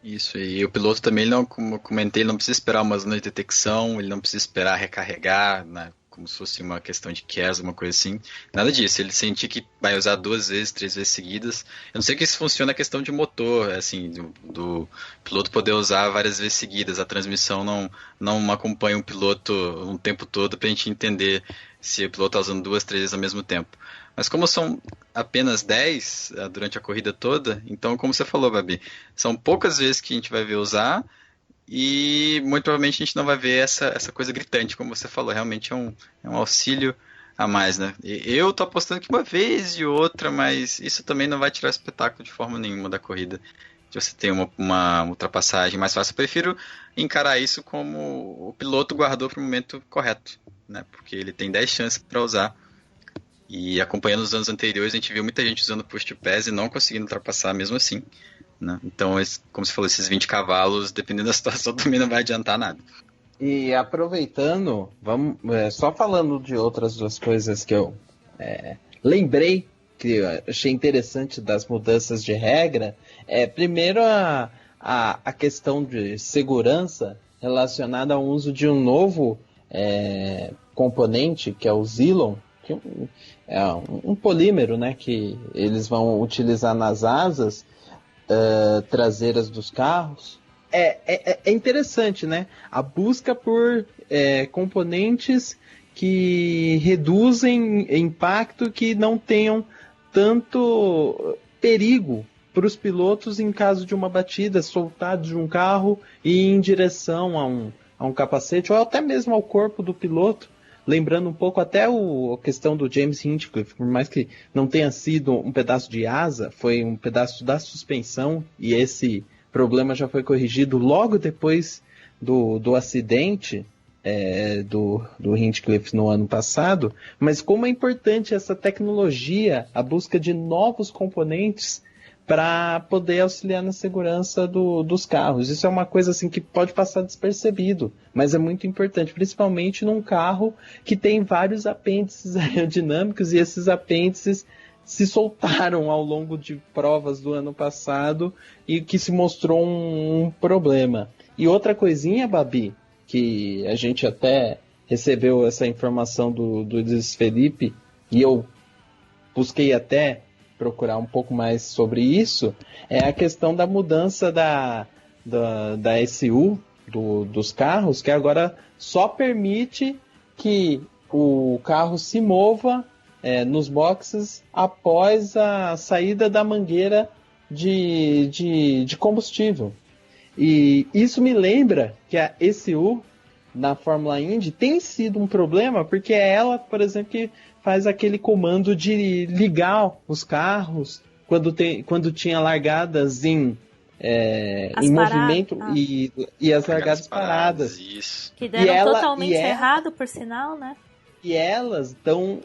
Speaker 4: Isso, e o piloto também, como eu comentei, ele não precisa esperar uma zona de detecção, ele não precisa esperar recarregar, né, como se fosse uma questão de QES, uma coisa assim. Nada disso, ele sentir que vai usar 2 vezes, 3 vezes seguidas. Eu não sei que isso funciona a questão de motor, assim, do piloto poder usar várias vezes seguidas. A transmissão não acompanha o piloto um tempo todo para a gente entender se o piloto está usando 2, 3 vezes ao mesmo tempo. Mas como são apenas 10 durante a corrida toda, então, como você falou, Babi, são poucas vezes que a gente vai ver usar, e muito provavelmente a gente não vai ver essa coisa gritante, como você falou. Realmente é um auxílio a mais, né? Eu tô apostando que uma vez e outra, mas isso também não vai tirar o espetáculo de forma nenhuma da corrida. De você ter uma ultrapassagem mais fácil. Eu prefiro encarar isso como o piloto guardou para o momento correto, né? Porque ele tem 10 chances para usar. E acompanhando os anos anteriores, a gente viu muita gente usando push to pass e não conseguindo ultrapassar mesmo assim, né? Então, como você falou, esses 20 cavalos, dependendo da situação, também não vai adiantar nada.
Speaker 3: E aproveitando, vamos só falando de outras duas coisas que eu lembrei, que eu achei interessante das mudanças de regra. Primeiro, a questão de segurança relacionada ao uso de um novo componente, que é o Zilon, que é um polímero, né, que eles vão utilizar nas asas traseiras dos carros. É interessante, né? A busca por componentes que reduzem impacto, que não tenham tanto perigo para os pilotos em caso de uma batida, soltados de um carro e ir em direção a um capacete, ou até mesmo ao corpo do piloto. Lembrando um pouco até a questão do James Hinchcliffe, por mais que não tenha sido um pedaço de asa, foi um pedaço da suspensão, e esse problema já foi corrigido logo depois do acidente do Hinchcliffe no ano passado. Mas como é importante essa tecnologia, a busca de novos componentes para poder auxiliar na segurança dos carros. Isso é uma coisa assim que pode passar despercebido, mas é muito importante, principalmente num carro que tem vários apêndices aerodinâmicos, e esses apêndices se soltaram ao longo de provas do ano passado e que se mostrou um problema. E outra coisinha, Babi, que a gente até recebeu essa informação do Luiz Felipe, e eu busquei até procurar um pouco mais sobre isso, é a questão da mudança da SU dos carros, que agora só permite que o carro se mova nos boxes após a saída da mangueira de combustível. E isso me lembra que a SU na Fórmula Indy tem sido um problema, porque é ela, por exemplo, que faz aquele comando de ligar os carros quando tinha largadas em movimento e as largadas paradas.
Speaker 4: Isso.
Speaker 2: Que deram totalmente errado, por sinal, né?
Speaker 3: E elas dão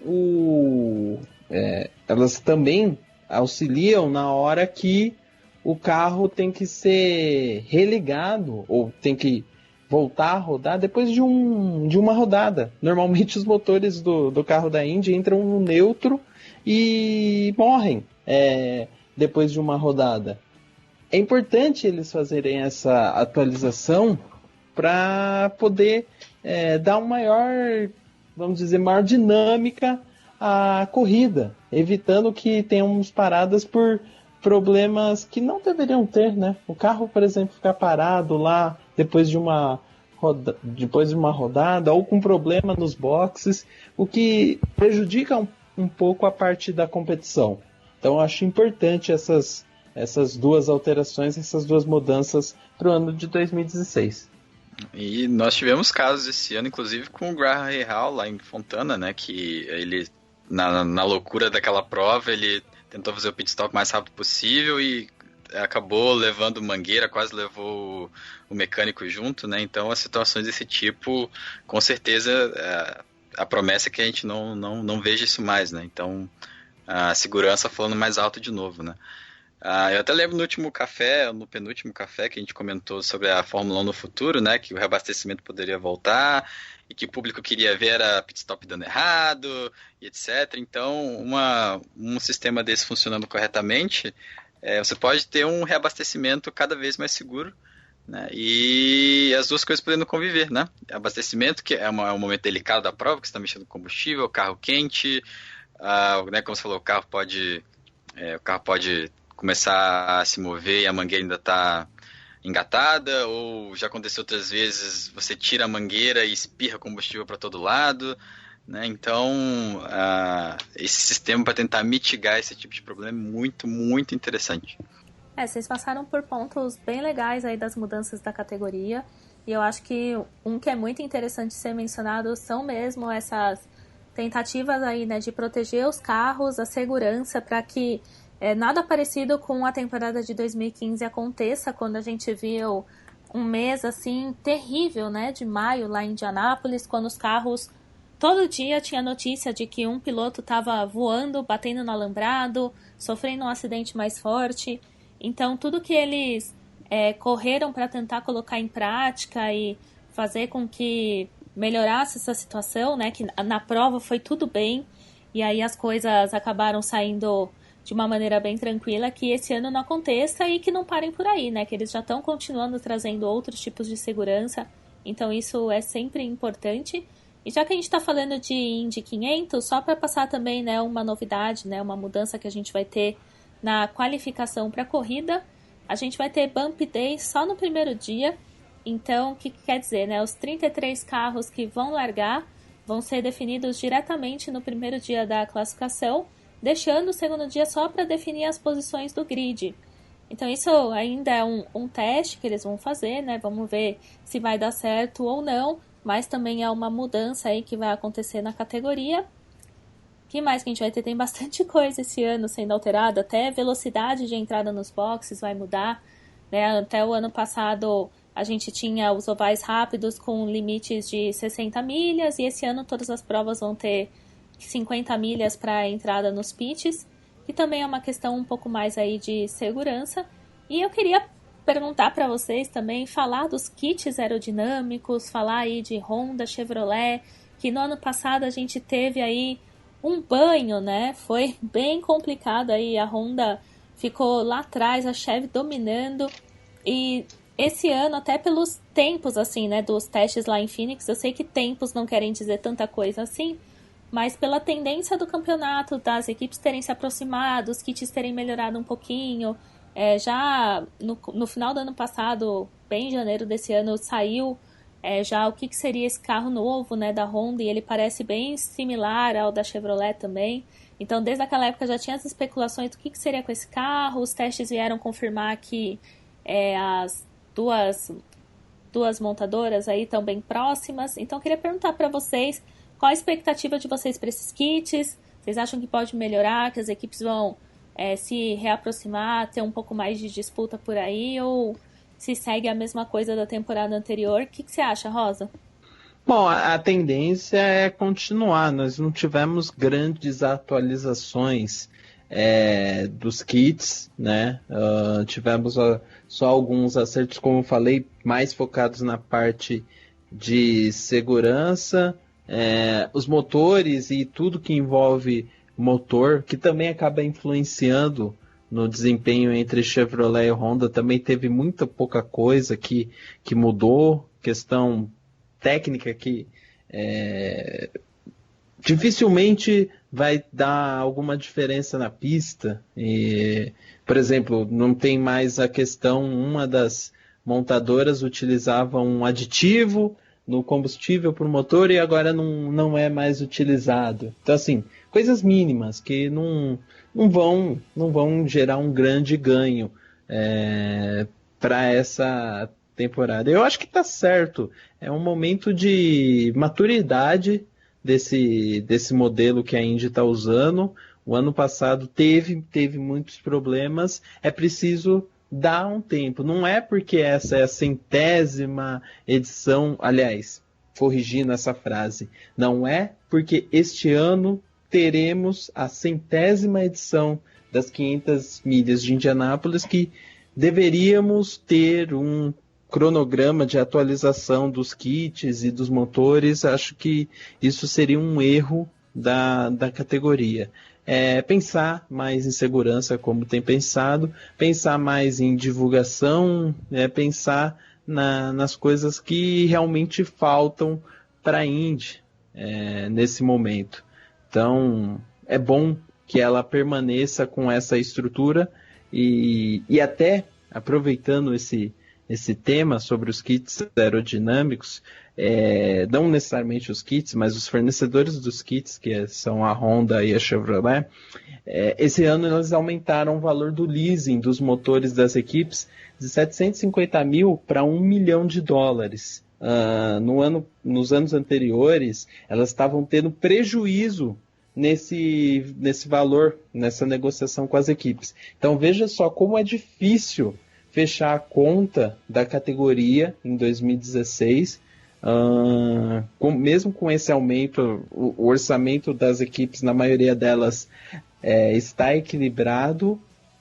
Speaker 3: elas também auxiliam na hora que o carro tem que ser religado ou tem que voltar a rodar depois de uma rodada. Normalmente os motores do carro da Indy entram no neutro e morrem depois de uma rodada. É importante eles fazerem essa atualização para poder dar maior dinâmica à corrida, evitando que tenhamos paradas por problemas que não deveriam ter, né? O carro, por exemplo, ficar parado lá depois de uma rodada ou com problema nos boxes, o que prejudica um pouco a parte da competição. Então, eu acho importante essas duas alterações, essas duas mudanças para o ano de 2016.
Speaker 4: E nós tivemos casos esse ano, inclusive com o Graham Rahal lá em Fontana, né? Que ele, na loucura daquela prova, ele tentou fazer o pit stop o mais rápido possível e acabou levando mangueira, quase levou o mecânico junto, né? Então, as situações desse tipo, com certeza, a promessa é que a gente não veja isso mais, né? Então, a segurança falando mais alto de novo, né? Eu até lembro no penúltimo café, que a gente comentou sobre a Fórmula 1 no futuro, né? Que o reabastecimento poderia voltar e que o público queria ver a pit stop dando errado e etc. Então, um sistema desse funcionando corretamente, você pode ter um reabastecimento cada vez mais seguro, né? E as duas coisas podendo conviver, né? Abastecimento, que é um momento delicado da prova, que você está mexendo com combustível, carro quente, né, como você falou, o carro pode começar a se mover e a mangueira ainda está engatada, ou já aconteceu outras vezes, você tira a mangueira e espirra combustível para todo lado, né? Então, esse sistema para tentar mitigar esse tipo de problema é muito, muito interessante.
Speaker 2: Vocês passaram por pontos bem legais aí das mudanças da categoria, e eu acho que um que é muito interessante ser mencionado são mesmo essas tentativas aí, né, de proteger os carros, a segurança, para que nada parecido com a temporada de 2015 aconteça, quando a gente viu um mês assim terrível, né, de maio lá em Indianápolis, quando os carros, todo dia tinha notícia de que um piloto estava voando, batendo no alambrado, sofrendo um acidente mais forte. Então tudo que eles correram para tentar colocar em prática e fazer com que melhorasse essa situação, né, que na prova foi tudo bem, e aí as coisas acabaram saindo de uma maneira bem tranquila, que esse ano não aconteça e que não parem por aí, né? Que eles já estão continuando trazendo outros tipos de segurança. Então isso é sempre importante. E já que a gente está falando de Indy 500, só para passar também, né, uma novidade, né, uma mudança que a gente vai ter na qualificação para a corrida, a gente vai ter Bump Day só no primeiro dia. Então, o que quer dizer, né? Os 33 carros que vão largar vão ser definidos diretamente no primeiro dia da classificação, deixando o segundo dia só para definir as posições do grid. Então isso ainda é um teste que eles vão fazer, né? Vamos ver se vai dar certo ou não, mas também é uma mudança aí que vai acontecer na categoria. O que mais que a gente vai ter? Tem bastante coisa esse ano sendo alterada, até velocidade de entrada nos boxes vai mudar, né? Até o ano passado a gente tinha os ovais rápidos com limites de 60 milhas, e esse ano todas as provas vão ter 50 milhas para a entrada nos pits, que também é uma questão um pouco mais aí de segurança. E eu queria perguntar para vocês também, falar dos kits aerodinâmicos, falar aí de Honda, Chevrolet, que no ano passado a gente teve aí um banho, né? Foi bem complicado aí, a Honda ficou lá atrás, a Chevy dominando, e esse ano, até pelos tempos, assim, né, dos testes lá em Phoenix, eu sei que tempos não querem dizer tanta coisa assim, mas pela tendência do campeonato, das equipes terem se aproximado, os kits terem melhorado um pouquinho, já no final do ano passado, bem em janeiro desse ano, saiu já o que seria esse carro novo, né, da Honda, e ele parece bem similar ao da Chevrolet também. Então, desde aquela época já tinha as especulações do que seria com esse carro, os testes vieram confirmar que as duas duas montadoras aí estão bem próximas. Então, eu queria perguntar para vocês qual a expectativa de vocês para esses kits. Vocês acham que pode melhorar, que as equipes vão se reaproximar, ter um pouco mais de disputa por aí, ou se segue a mesma coisa da temporada anterior? O que você acha, Rosa?
Speaker 3: Bom, a tendência é continuar. Nós não tivemos grandes atualizações dos kits, né? Tivemos só alguns acertos, como eu falei, mais focados na parte de segurança, os motores e tudo que envolve motor, que também acaba influenciando no desempenho entre Chevrolet e Honda. Também teve muita pouca coisa que mudou, questão técnica que dificilmente vai dar alguma diferença na pista. Por exemplo, não tem mais a questão, uma das montadoras utilizava um aditivo no combustível para o motor e agora não é mais utilizado. Então, assim, coisas mínimas que não vão gerar um grande ganho para essa temporada. Eu acho que está certo. É um momento de maturidade desse modelo que a Indy está usando. O ano passado teve muitos problemas. É preciso dar um tempo. Não é porque essa é a 100ª edição, aliás, corrigindo essa frase, não é porque este ano teremos a 100ª edição das 500 milhas de Indianápolis que deveríamos ter um cronograma de atualização dos kits e dos motores. Acho que isso seria um erro da categoria. Pensar mais em segurança, como tem pensado, pensar mais em divulgação, pensar nas coisas que realmente faltam para a Indy nesse momento. Então, é bom que ela permaneça com essa estrutura e até, aproveitando esse tema sobre os kits aerodinâmicos, não necessariamente os kits, mas os fornecedores dos kits, que são a Honda e a Chevrolet, esse ano eles aumentaram o valor do leasing dos motores das equipes de 750 mil para $1 milhão. Nos anos anteriores, elas estavam tendo prejuízo nesse valor, nessa negociação com as equipes. Então veja só como é difícil fechar a conta da categoria em 2016, mesmo com esse aumento, o orçamento das equipes, na maioria delas, está equilibrado,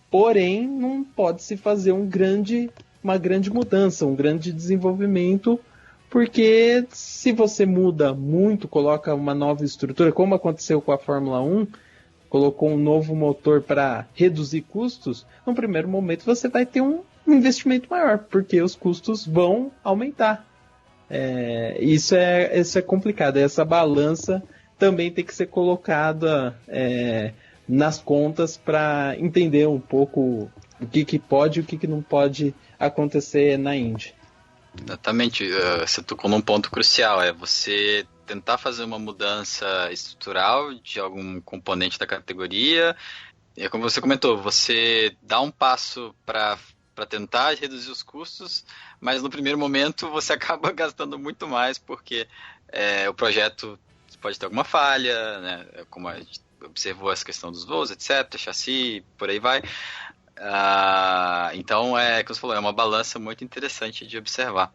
Speaker 3: porém não pode se fazer uma grande mudança, um grande desenvolvimento, porque se você muda muito, coloca uma nova estrutura, como aconteceu com a Fórmula 1, colocou um novo motor para reduzir custos, no primeiro momento você vai ter um investimento maior, porque os custos vão aumentar. Isso é complicado. Essa balança também tem que ser colocada nas contas para entender um pouco o que pode e o que não pode acontecer na Indy.
Speaker 4: Exatamente, você tocou num ponto crucial, você tentar fazer uma mudança estrutural de algum componente da categoria, e como você comentou, você dá um passo para tentar reduzir os custos, mas no primeiro momento você acaba gastando muito mais, porque o projeto pode ter alguma falha, né, como a gente observou essa questão dos voos, etc., chassi, por aí vai. Então, como você falou, é uma balança muito interessante de observar.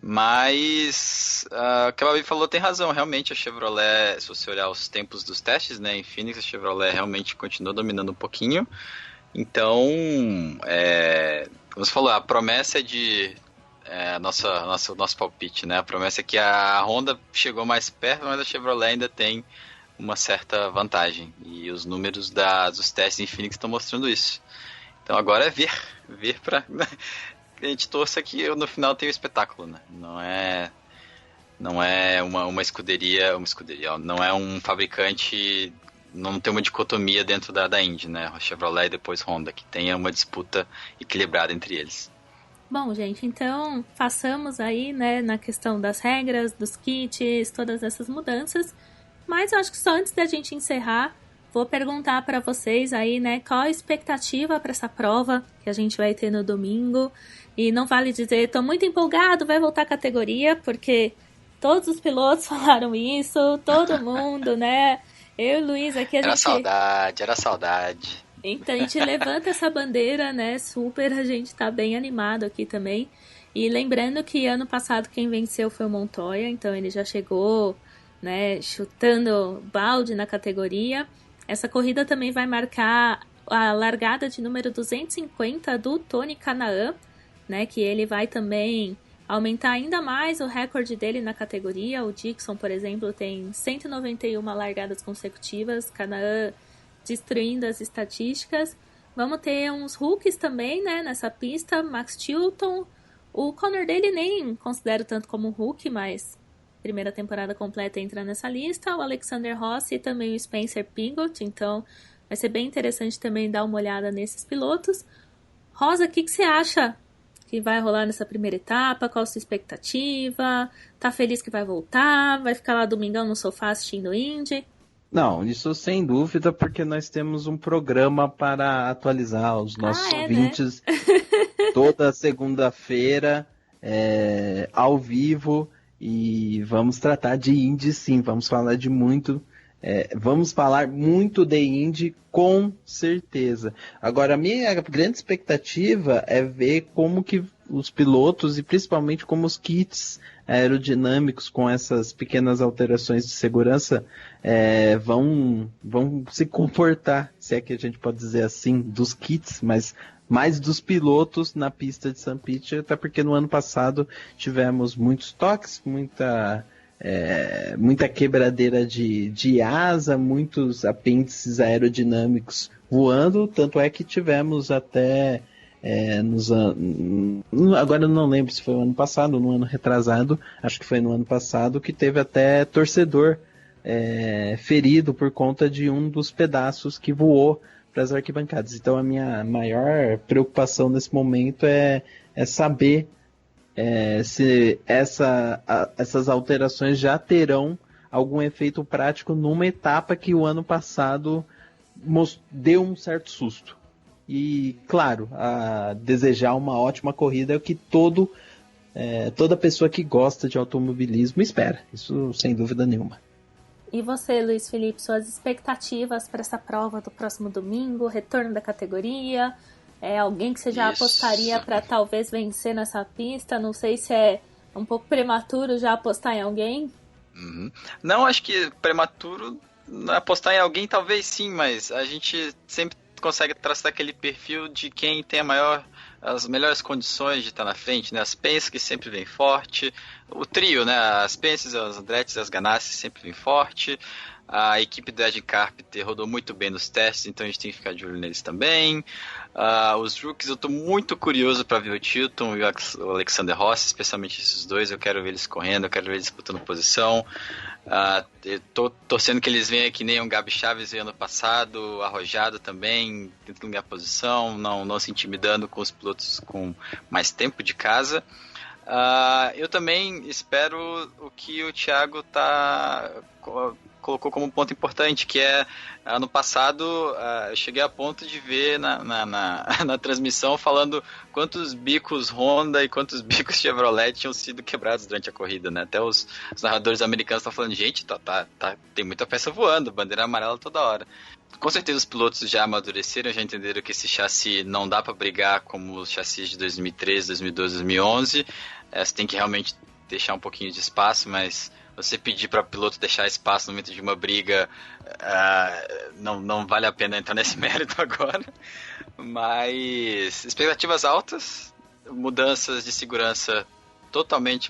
Speaker 4: Mas o que a Babi falou tem razão. Realmente a Chevrolet, se você olhar os tempos dos testes, né, em Phoenix, a Chevrolet realmente continua dominando um pouquinho. Então, como você falou, a promessa é de nosso palpite, né? A promessa é que a Honda chegou mais perto, mas a Chevrolet ainda tem uma certa vantagem. E os números dos testes em Phoenix estão mostrando isso. Então agora é ver para a gente torça que no final tem o espetáculo, né? Não é uma escuderia, não é um fabricante, não tem uma dicotomia dentro da Indy, né? Chevrolet e depois Honda, que tenha uma disputa equilibrada entre eles.
Speaker 2: Bom, gente, então façamos aí, né, na questão das regras, dos kits, todas essas mudanças. Mas eu acho que só antes da gente encerrar, vou perguntar para vocês aí, né, qual a expectativa para essa prova que a gente vai ter no domingo. E não vale dizer, tô muito empolgado, vai voltar a categoria, porque todos os pilotos falaram isso, todo mundo, né? Eu e o Luiz aqui,
Speaker 4: Era saudade.
Speaker 2: Então a gente levanta essa bandeira, né? Super, a gente tá bem animado aqui também. E lembrando que ano passado quem venceu foi o Montoya, então ele já chegou, né, chutando balde na categoria. Essa corrida também vai marcar a largada de número 250 do Tony Kanaan, né, que ele vai também aumentar ainda mais o recorde dele na categoria. O Dixon, por exemplo, tem 191 largadas consecutivas, Kanaan destruindo as estatísticas. Vamos ter uns rookies também, né, nessa pista, Max Chilton. O Connor Daly nem considero tanto como um rookie, mas primeira temporada completa entra nessa lista. O Alexander Rossi e também o Spencer Pigot, então vai ser bem interessante também dar uma olhada nesses pilotos. Rosa, o que você acha que vai rolar nessa primeira etapa? Qual a sua expectativa? Tá feliz que vai voltar? Vai ficar lá domingão no sofá assistindo Indy?
Speaker 3: Não, isso sem dúvida, porque nós temos um programa para atualizar os nossos ouvintes, né? Toda segunda-feira, ao vivo, e vamos tratar de Indy sim, vamos falar muito de Indy, com certeza. Agora, a minha grande expectativa é ver como que os pilotos, e principalmente como os kits aerodinâmicos, com essas pequenas alterações de segurança, vão se comportar, se é que a gente pode dizer assim, dos kits, mas mais dos pilotos na pista de St. Pete, até porque no ano passado tivemos muitos toques, muita quebradeira de asa, muitos apêndices aerodinâmicos voando, tanto é que tivemos até agora eu não lembro se foi no ano passado ou no ano retrasado, acho que foi no ano passado, que teve até torcedor ferido por conta de um dos pedaços que voou para as arquibancadas. Então a minha maior preocupação nesse momento é saber se essas alterações já terão algum efeito prático numa etapa que o ano passado deu um certo susto. E, claro, a desejar uma ótima corrida é o que toda pessoa que gosta de automobilismo espera. Isso sem dúvida nenhuma.
Speaker 2: E você, Luiz Felipe, suas expectativas para essa prova do próximo domingo, retorno da categoria? Alguém que você já apostaria para talvez vencer nessa pista? Não sei se é um pouco prematuro já apostar em alguém.
Speaker 4: Uhum. Não, acho que prematuro apostar em alguém talvez sim, mas a gente sempre consegue traçar aquele perfil de quem tem as melhores condições de estar na frente, né? As Penske sempre vem forte, o trio, né? As Penske, as Andretti e as Ganassi sempre vem forte, a equipe do Ed Carpenter rodou muito bem nos testes, então a gente tem que ficar de olho neles também. Os rookies, eu estou muito curioso para ver o Chilton e o Alexander Rossi, especialmente esses dois. Eu quero ver eles correndo, eu quero ver eles disputando posição. Eu tô torcendo que eles venham que nem o Gabi Chaves veio ano passado, arrojado também, tentando ganhar posição, não se intimidando com os pilotos com mais tempo de casa. Eu também espero o que o Thiago colocou como um ponto importante, que é, ano passado, eu cheguei a ponto de ver na transmissão falando quantos bicos Honda e quantos bicos Chevrolet tinham sido quebrados durante a corrida, né? Até os narradores americanos estão falando, gente, tem muita peça voando, bandeira amarela toda hora. Com certeza os pilotos já amadureceram, já entenderam que esse chassi não dá para brigar como os chassis de 2013, 2012, 2011. Você tem que realmente deixar um pouquinho de espaço, mas você pedir para o piloto deixar espaço no momento de uma briga, não vale a pena entrar nesse mérito agora. Mas expectativas altas, mudanças de segurança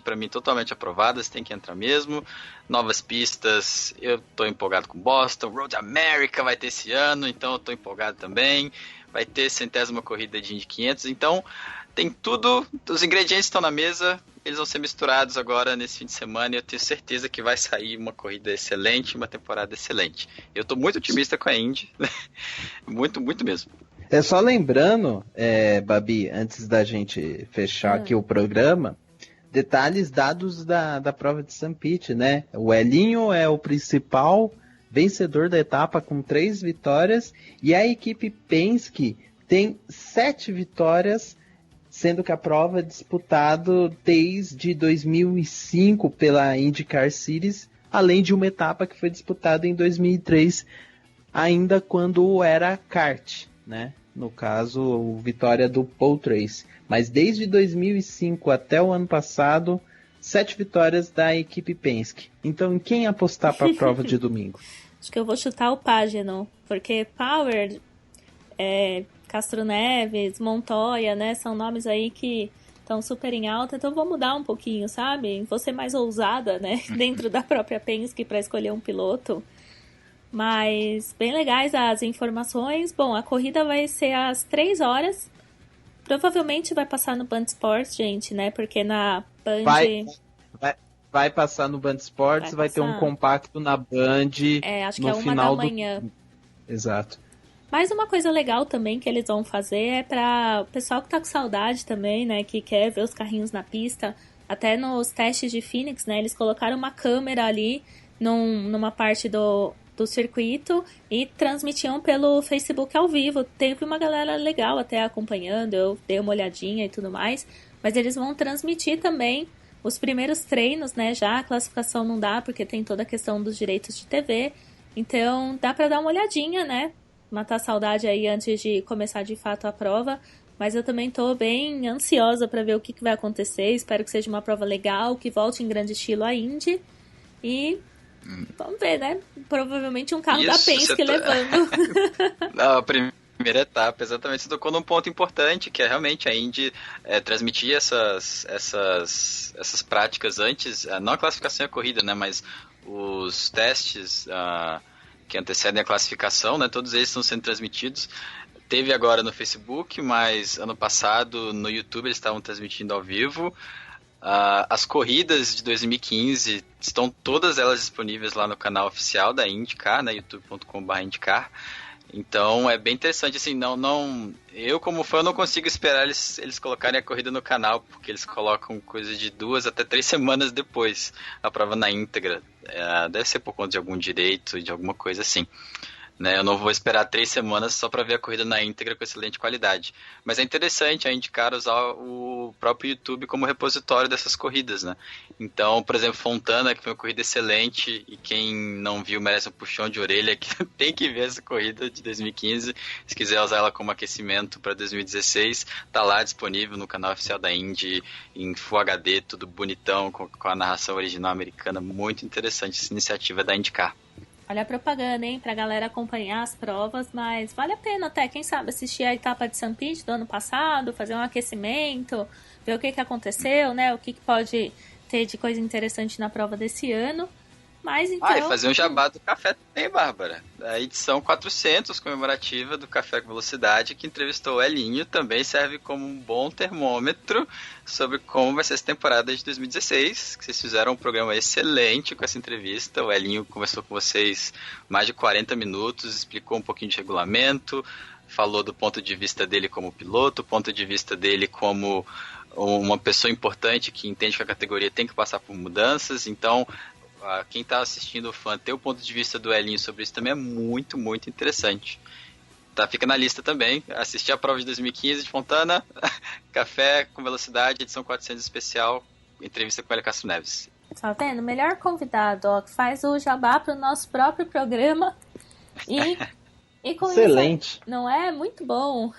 Speaker 4: para mim, totalmente aprovadas, tem que entrar mesmo. Novas pistas, eu estou empolgado com Boston, Road America vai ter esse ano, então eu estou empolgado também. Vai ter 100ª corrida de Indy 500, então tem tudo, os ingredientes estão na mesa, eles vão ser misturados agora nesse fim de semana e eu tenho certeza que vai sair uma corrida excelente, uma temporada excelente. Eu estou muito otimista com a Indy, muito, muito mesmo.
Speaker 3: Só lembrando, Babi, antes da gente fechar aqui o programa, detalhes dados da prova de St. Pete, né? O Elinho é o principal vencedor da etapa com 3 vitórias, e a equipe Penske tem 7 vitórias, sendo que a prova é disputada desde 2005 pela IndyCar Series, além de uma etapa que foi disputada em 2003, ainda quando era kart, né? No caso, vitória do Paul Tracy. Mas desde 2005 até o ano passado, 7 vitórias da equipe Penske. Então, em quem apostar para a prova de domingo?
Speaker 2: Acho que eu vou chutar o Pagenaud, porque Power, Castro Neves, Montoya, né, são nomes aí que estão super em alta, então vou mudar um pouquinho, sabe? Vou ser mais ousada, né, dentro da própria Penske para escolher um piloto. Mas bem legais as informações. Bom, a corrida vai ser às 3 horas. Provavelmente vai passar no Band Sports, gente, né? Porque na Band...
Speaker 3: Vai passar no Band Sports, vai ter um compacto na Band
Speaker 2: acho
Speaker 3: no
Speaker 2: que é 1
Speaker 3: final
Speaker 2: da manhã.
Speaker 3: Exato.
Speaker 2: Mas uma coisa legal também que eles vão fazer é para o pessoal que tá com saudade também, né? Que quer ver os carrinhos na pista. Até nos testes de Phoenix, né? Eles colocaram uma câmera ali numa parte do circuito e transmitiam pelo Facebook ao vivo. Teve uma galera legal até acompanhando, eu dei uma olhadinha e tudo mais, mas eles vão transmitir também os primeiros treinos, né, já a classificação não dá, porque tem toda a questão dos direitos de TV, então dá pra dar uma olhadinha, né, matar a saudade aí antes de começar de fato a prova, mas eu também tô bem ansiosa pra ver o que vai acontecer, espero que seja uma prova legal, que volte em grande estilo a Indy, e vamos ver, né? Provavelmente um carro da Penske levando.
Speaker 4: Não, a primeira etapa, exatamente. Você tocou num ponto importante, que é realmente a Indy transmitir essas práticas antes, não a classificação e a corrida, né? Mas os testes que antecedem a classificação, né? Todos eles estão sendo transmitidos. Teve agora no Facebook, mas ano passado no YouTube eles estavam transmitindo ao vivo. As corridas de 2015 estão todas elas disponíveis lá no canal oficial da IndyCar, né, youtube.com/IndyCar. Então é bem interessante, assim, eu como fã não consigo esperar eles colocarem a corrida no canal, porque eles colocam coisa de 2 até 3 semanas depois a prova na íntegra. Deve ser por conta de algum direito, de alguma coisa assim. Né, eu não vou esperar 3 semanas só para ver a corrida na íntegra com excelente qualidade. Mas é interessante a IndyCar usar o próprio YouTube como repositório dessas corridas, né? Então, por exemplo, Fontana, que foi uma corrida excelente, e quem não viu merece um puxão de orelha, que tem que ver essa corrida de 2015. Se quiser usar ela como aquecimento para 2016, tá lá disponível no canal oficial da Indy, em Full HD, tudo bonitão, com a narração original americana. Muito interessante essa iniciativa da IndyCar.
Speaker 2: Olha a propaganda, hein? Pra galera acompanhar as provas, mas vale a pena até, quem sabe, assistir a etapa de St. Pete do ano passado, fazer um aquecimento, ver o que aconteceu, né? O que pode ter de coisa interessante na prova desse ano. Mas então...
Speaker 4: e fazer um jabá do café também, Bárbara. A edição 400 comemorativa do Café com Velocidade, que entrevistou o Elinho, também serve como um bom termômetro sobre como vai ser essa temporada de 2016, que vocês fizeram um programa excelente com essa entrevista. O Elinho conversou com vocês mais de 40 minutos, explicou um pouquinho de regulamento, falou do ponto de vista dele como piloto, ponto de vista dele como uma pessoa importante que entende que a categoria tem que passar por mudanças. Então, quem está assistindo o fã ter o ponto de vista do Elinho sobre isso também é muito, muito interessante. Tá, fica na lista também. Assistir a prova de 2015 de Fontana, Café com Velocidade, edição 400 especial, entrevista com Hélio Castro Neves.
Speaker 2: Tá vendo? Melhor convidado, ó, que faz o jabá pro nosso próprio programa. E com
Speaker 3: excelente.
Speaker 2: Isso, não é? Muito bom.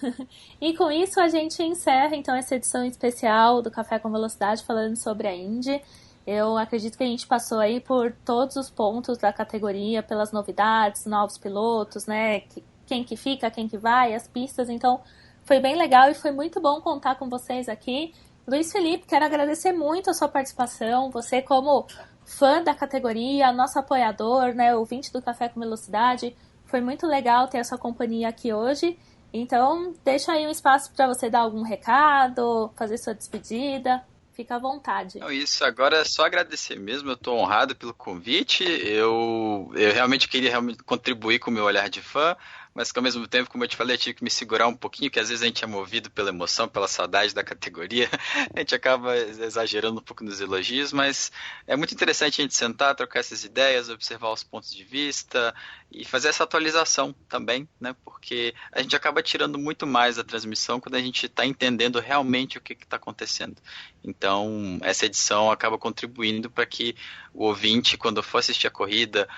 Speaker 2: E com isso a gente encerra então essa edição especial do Café com Velocidade falando sobre a Indy. Eu acredito que a gente passou aí por todos os pontos da categoria, pelas novidades, novos pilotos, né? Quem que fica, quem que vai, as pistas. Então, foi bem legal e foi muito bom contar com vocês aqui. Luiz Felipe, quero agradecer muito a sua participação. Você como fã da categoria, nosso apoiador, né? Ouvinte do Café com Velocidade. Foi muito legal ter a sua companhia aqui hoje. Então, deixa aí um espaço para você dar algum recado, fazer sua despedida. Fica à vontade.
Speaker 4: Não, isso, agora é só agradecer mesmo, eu estou honrado pelo convite, eu realmente queria contribuir com o meu olhar de fã, mas que ao mesmo tempo, como eu te falei, eu tive que me segurar um pouquinho, que às vezes a gente é movido pela emoção, pela saudade da categoria, a gente acaba exagerando um pouco nos elogios, mas é muito interessante a gente sentar, trocar essas ideias, observar os pontos de vista e fazer essa atualização também, né? Porque a gente acaba tirando muito mais da transmissão quando a gente está entendendo realmente o que está acontecendo. Então, essa edição acaba contribuindo para que o ouvinte, quando for assistir a corrida,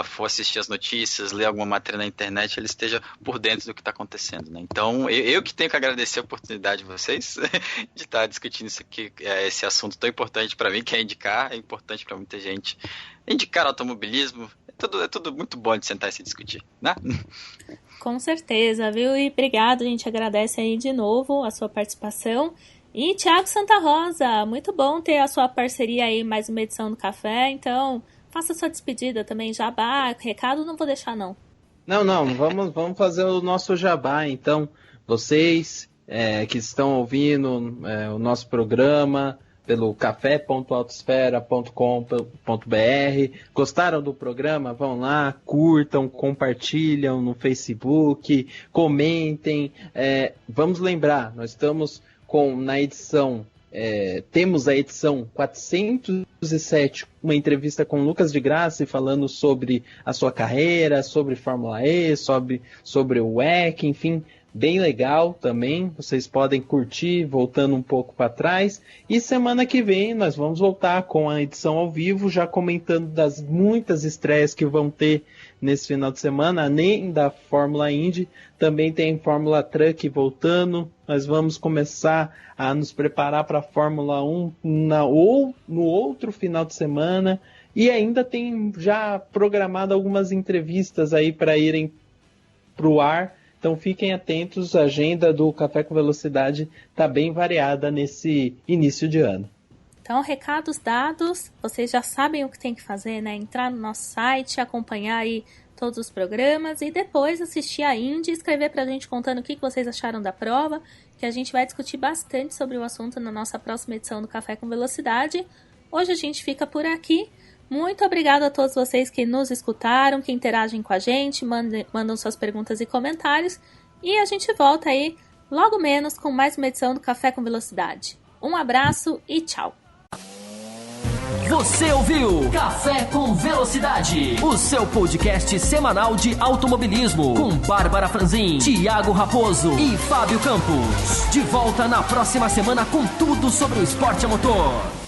Speaker 4: for assistir as notícias, ler alguma matéria na internet, ele esteja por dentro do que está acontecendo, né? Então, eu que tenho que agradecer a oportunidade de vocês de estar discutindo isso aqui, esse assunto tão importante para mim, que é indicar, é importante para muita gente. Indicar automobilismo, é tudo muito bom de sentar e se discutir, né?
Speaker 2: Com certeza, viu? E obrigado, a gente agradece aí de novo a sua participação. E Thiago Santa Rosa, muito bom ter a sua parceria aí, mais uma edição do Café, então faça a sua despedida também, jabá, recado não vou deixar não.
Speaker 3: Não, vamos fazer o nosso jabá, então, vocês que estão ouvindo o nosso programa pelo café.autosfera.com.br, gostaram do programa? Vão lá, curtam, compartilham no Facebook, comentem, vamos lembrar, nós estamos na edição, temos a edição 407, uma entrevista com Lucas de Grassi falando sobre a sua carreira, sobre Fórmula E, sobre o WEC, enfim, bem legal também, vocês podem curtir, voltando um pouco para trás, e semana que vem nós vamos voltar com a edição ao vivo, já comentando das muitas estreias que vão ter nesse final de semana, além da Fórmula Indy, também tem Fórmula Truck voltando, nós vamos começar a nos preparar para a Fórmula 1 no outro final de semana, e ainda tem já programado algumas entrevistas aí para irem para o ar, então fiquem atentos, a agenda do Café com Velocidade está bem variada nesse início de ano.
Speaker 2: Então, recados dados, vocês já sabem o que tem que fazer, né? Entrar no nosso site, acompanhar aí todos os programas e depois assistir a Indy e escrever pra gente contando o que vocês acharam da prova, que a gente vai discutir bastante sobre o assunto na nossa próxima edição do Café com Velocidade. Hoje a gente fica por aqui. Muito obrigada a todos vocês que nos escutaram, que interagem com a gente, mandam suas perguntas e comentários. E a gente volta aí logo menos com mais uma edição do Café com Velocidade. Um abraço e tchau!
Speaker 1: Você ouviu Café com Velocidade, o seu podcast semanal de automobilismo, com Bárbara Franzin, Thiago Raposo e Fábio Campos. De volta na próxima semana com tudo sobre o esporte a motor.